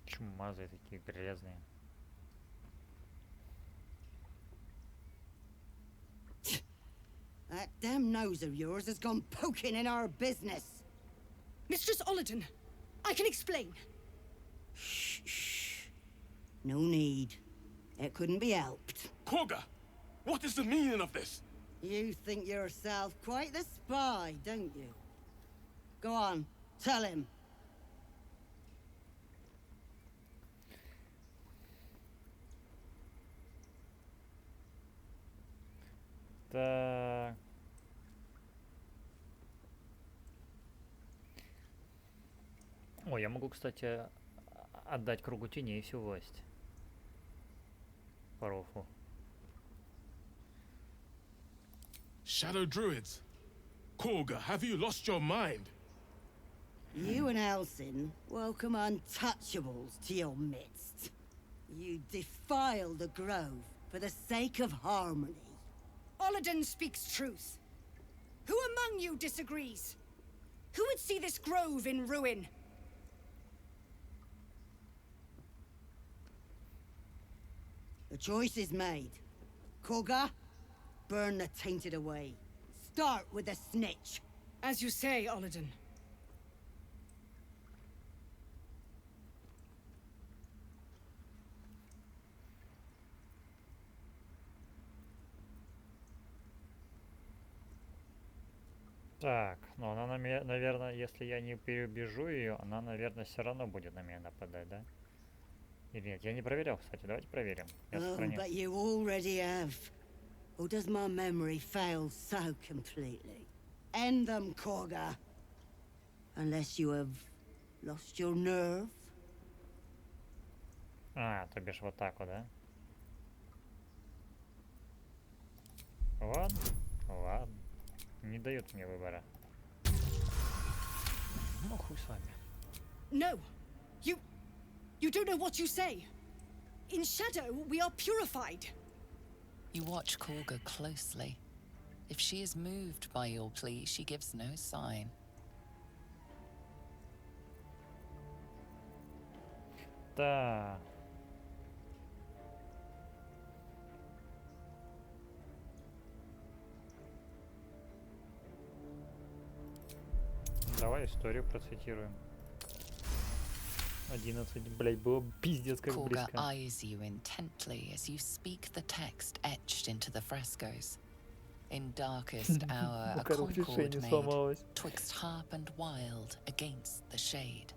Чумазые такие грязные. That damn nose of yours has gone poking in our business. Mistress Olladin, I can explain. Shh. No need. It couldn't be helped. Kagha! What is the meaning of this? You think yourself quite the spy, don't you? Go on, tell him. Так. О, я могу, кстати, отдать кругу теней всю власть. Парофу. Shadow druids. Kagha, have you lost your mind? You and Elsin welcome untouchables to your midst. You defile the grove for the sake of harmony. Olladin speaks truth. Who among you disagrees? Who would see this grove in ruin? The choice is made. Kagha, burn the tainted away. Start with the snitch. As you say, Olladin. Так, ну она, наверное, если я не перебежу ее, она, наверное, все равно будет на меня нападать, да? Или нет? Я не проверял, кстати. Давайте проверим. Я Oh, сохранил. but you already have. Or does my memory fail so completely? End them, Kagha. Unless you have lost your nerve. А, то бишь вот так вот, да? Ладно, ладно. Не дают мне выбора. Ну, хуй с вами. No! You don't know what you say! In shadow, we are purified! You watch Kagha closely. If she is moved by your plea, she gives no sign. Да. Давай историю процитируем. 11, блять, было пиздец как Kagha близко. eyes you intently as you speak the text etched into the frescoes. In darkest hour, a concord made, twixt harp and wild, against the shade.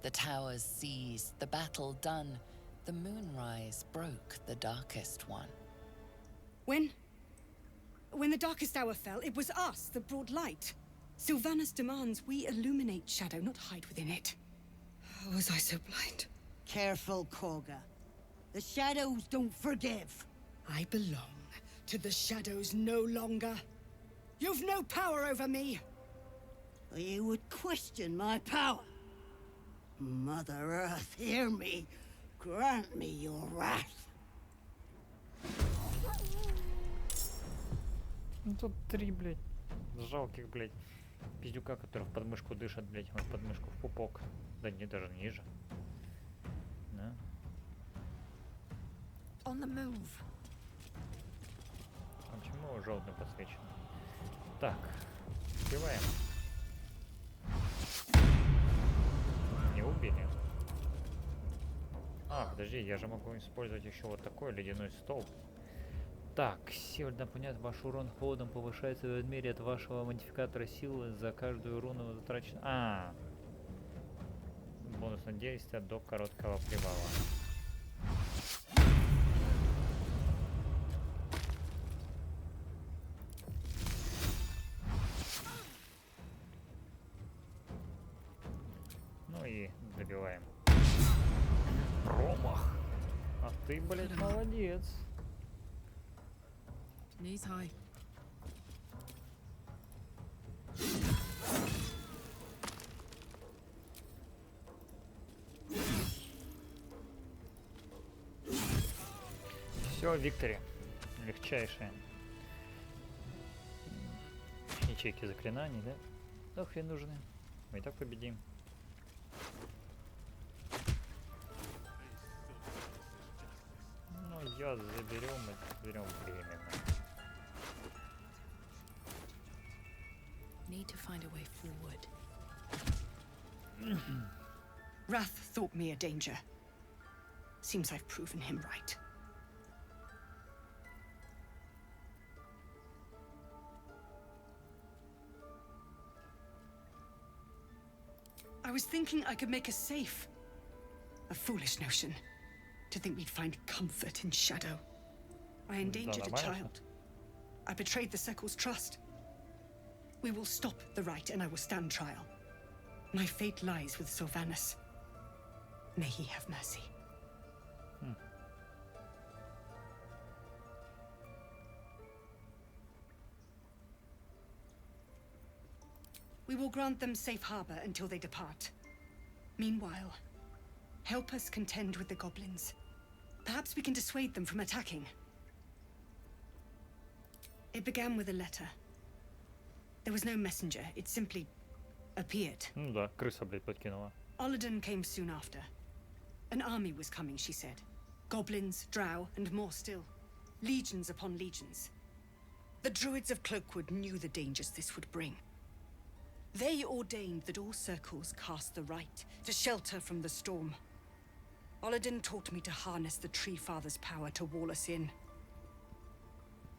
The towers seized, the battle done, the moonrise broke the darkest one. When the darkest hour fell, it was us that brought light. Sylvanas demands we illuminate shadow, not hide within it. How was I so blind? Careful, Kagha. The shadows don't forgive. I belong to the shadows no longer. You've no power over me. You would question my power. Mother Earth, hear me. Grant me your wrath. Ну тут 3, блядь, жалких, блядь, пиздюка, которые в подмышку дышат, блядь, в подмышку, в пупок. Да не, даже ниже. Да. On the move. А почему желтым подсвечено? Так, успеваем. Не убили. А, подожди, я же могу использовать еще вот такой ледяной столб. Так, сила напоминает, ваш урон холодом повышается в размере от вашего модификатора силы за каждую руну затрачено. А, бонусное действие до короткого привала. Ну и добиваем. Промах. А ты, блядь, молодец. Knees high. Все, Виктори. Легчайшие. Ячейки заклинаний, да? Да хрен нужны. Мы и так победим. Ну, я заберем временно. Need to find a way forward. Wrath thought me a danger. Seems I've proven him right. I was thinking I could make us safe. A foolish notion. To think we'd find comfort in shadow. I endangered a child. I betrayed the Sekul's trust. We will stop the rite and I will stand trial. My fate lies with Sylvanas. May he have mercy. We will grant them safe harbor until they depart. Meanwhile, help us contend with the goblins. Perhaps we can dissuade them from attacking. It began with a letter. There was no messenger, it simply appeared. Ну да, крыса, блядь, подкинула. Olladin came soon after. An army was coming, she said. Goblins, drow, and more still. Legions upon legions. The druids of Cloakwood knew the dangers this would bring. They ordained that all circles cast the rite to shelter from the storm. Olladin taught me to harness the Tree Father's power to wall us in.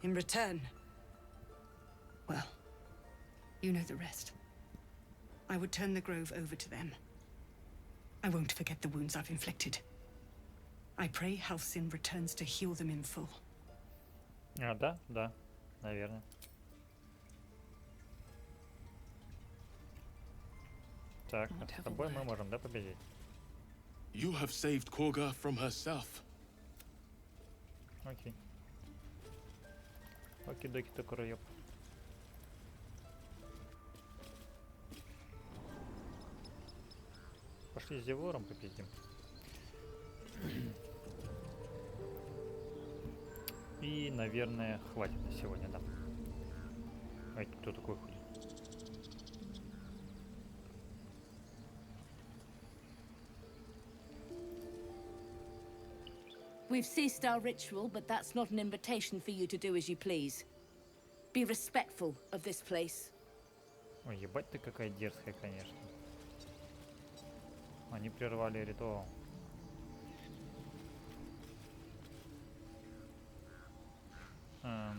In return, well, You know the rest. I would turn the grove over to them. I won't forget the wounds I've inflicted. I pray Halcyon returns to heal them in full. Да, да, наверное. Так, с тобой мы можем, да, победить? You have saved Kagha from herself. Окей. Оки-доки, только райоп. Пошли с Девором попиздим. И, наверное, хватит на сегодня, да. А это кто такой ходит? We've ceased our ritual, but that's not an invitation for you to do as you please. Be respectful of this place. Ой, ебать ты какая дерзкая, конечно. Они прервали ритуал. А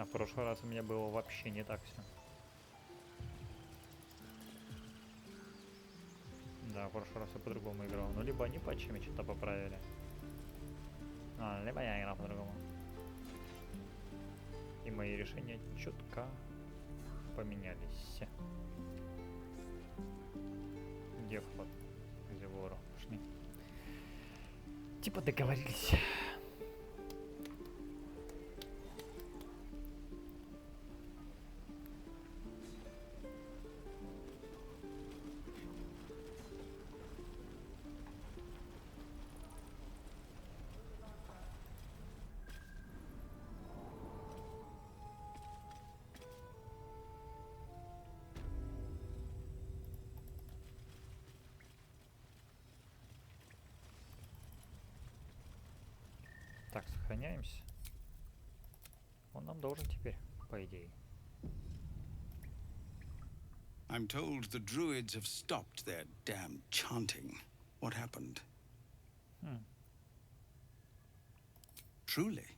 в прошлый раз у меня было вообще не так все. Да, в прошлый раз я по-другому играл. Ну, либо они патчами что-то поправили. Либо я играл по-другому. И мои решения четко поменялись. Где вход? Где вору? Пошли. Типа договорились. Так, сохраняемся. Он нам должен теперь, по идее. I'm told the druids have stopped their damn chanting. What happened? Truly,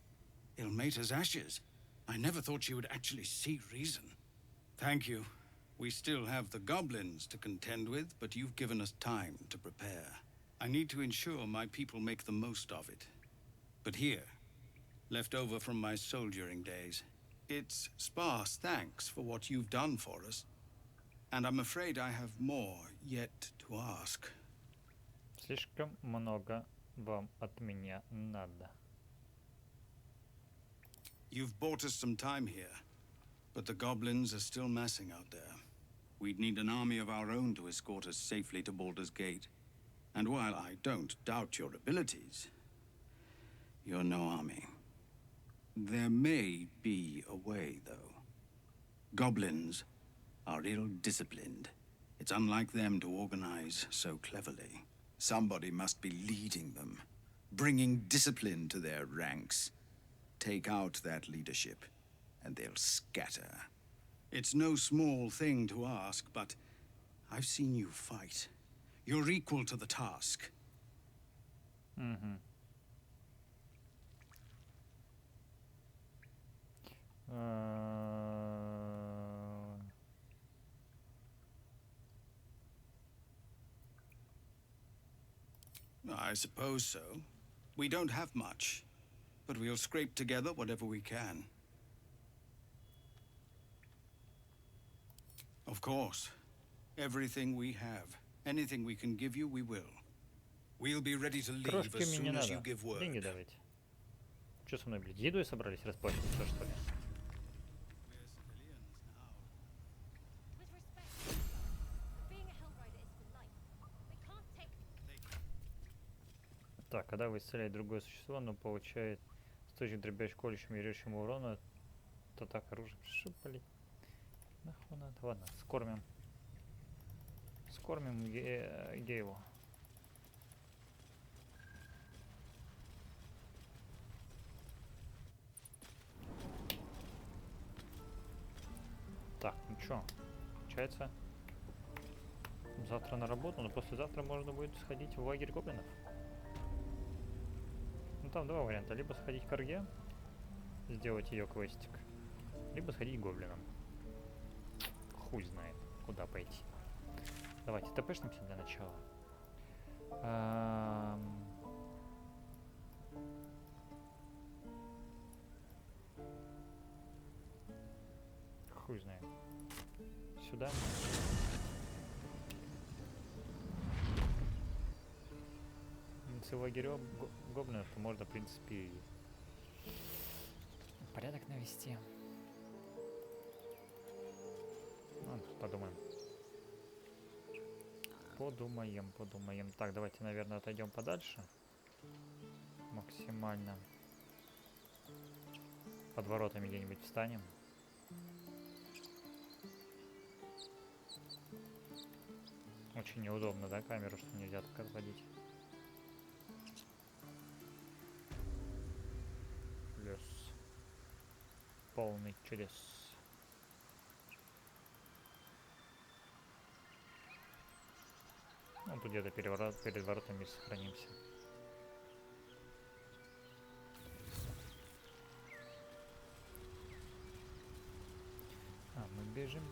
Ilmater's ashes. I never thought she would actually see reason. Thank you. We still have the goblins to contend with, but you've given us time to prepare. I need to ensure my people make the most of it. But here, left over from my soldiering days, it's sparse thanks for what you've done for us. And I'm afraid I have more yet to ask. Слишком много вам от меня надо. You've bought us some time here, but the goblins are still massing out there. We'd need an army of our own to escort us safely to Baldur's Gate. And while I don't doubt your abilities, you're no army. There may be a way, though. Goblins are ill-disciplined. It's unlike them to organize so cleverly. Somebody must be leading them, bringing discipline to their ranks. Take out that leadership, and they'll scatter. It's no small thing to ask, but I've seen you fight. You're equal to the task. Mm-hmm. I suppose so. We don't have much, but we'll scrape together whatever we can. Of course. Everything we have. Anything we can give you, we will. We'll be ready to leave Крошки as мне soon не as you надо. give word. Деньги давайте. Что со мной, блядь, едой собрались расплачиваться, что ли? Так, когда вы исцеляете другое существо, оно получает источник дробящим, колющим и режущим урона, то так оружие. Шо, блядь? Нахуй надо? Ладно, скормим. Скормим Гееву. Так, ну чё, получается, завтра на работу, но послезавтра можно будет сходить в лагерь гоблинов. Ну там два варианта, либо сходить к Карге, сделать ее квестик. Либо сходить к гоблинам. Хуй знает, куда пойти. Давайте тпшнимся для начала. Хуй знает. Сюда. Если лагерем гоблинов, то можно, в принципе, порядок навести. Ну, подумаем. Подумаем. Так, давайте, наверное, отойдем подальше. Максимально. Под воротами где-нибудь встанем. Очень неудобно, да, камеру, что нельзя так отводить. Лес. Полный чудес. Ну, тут где-то перед воротами сохранимся. А, мы бежим.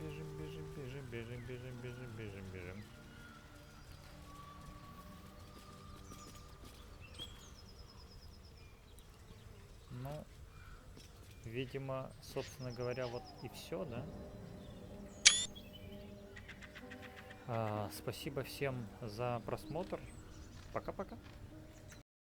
Ну, видимо, собственно говоря, вот и все, да? Спасибо всем за просмотр. Пока-пока.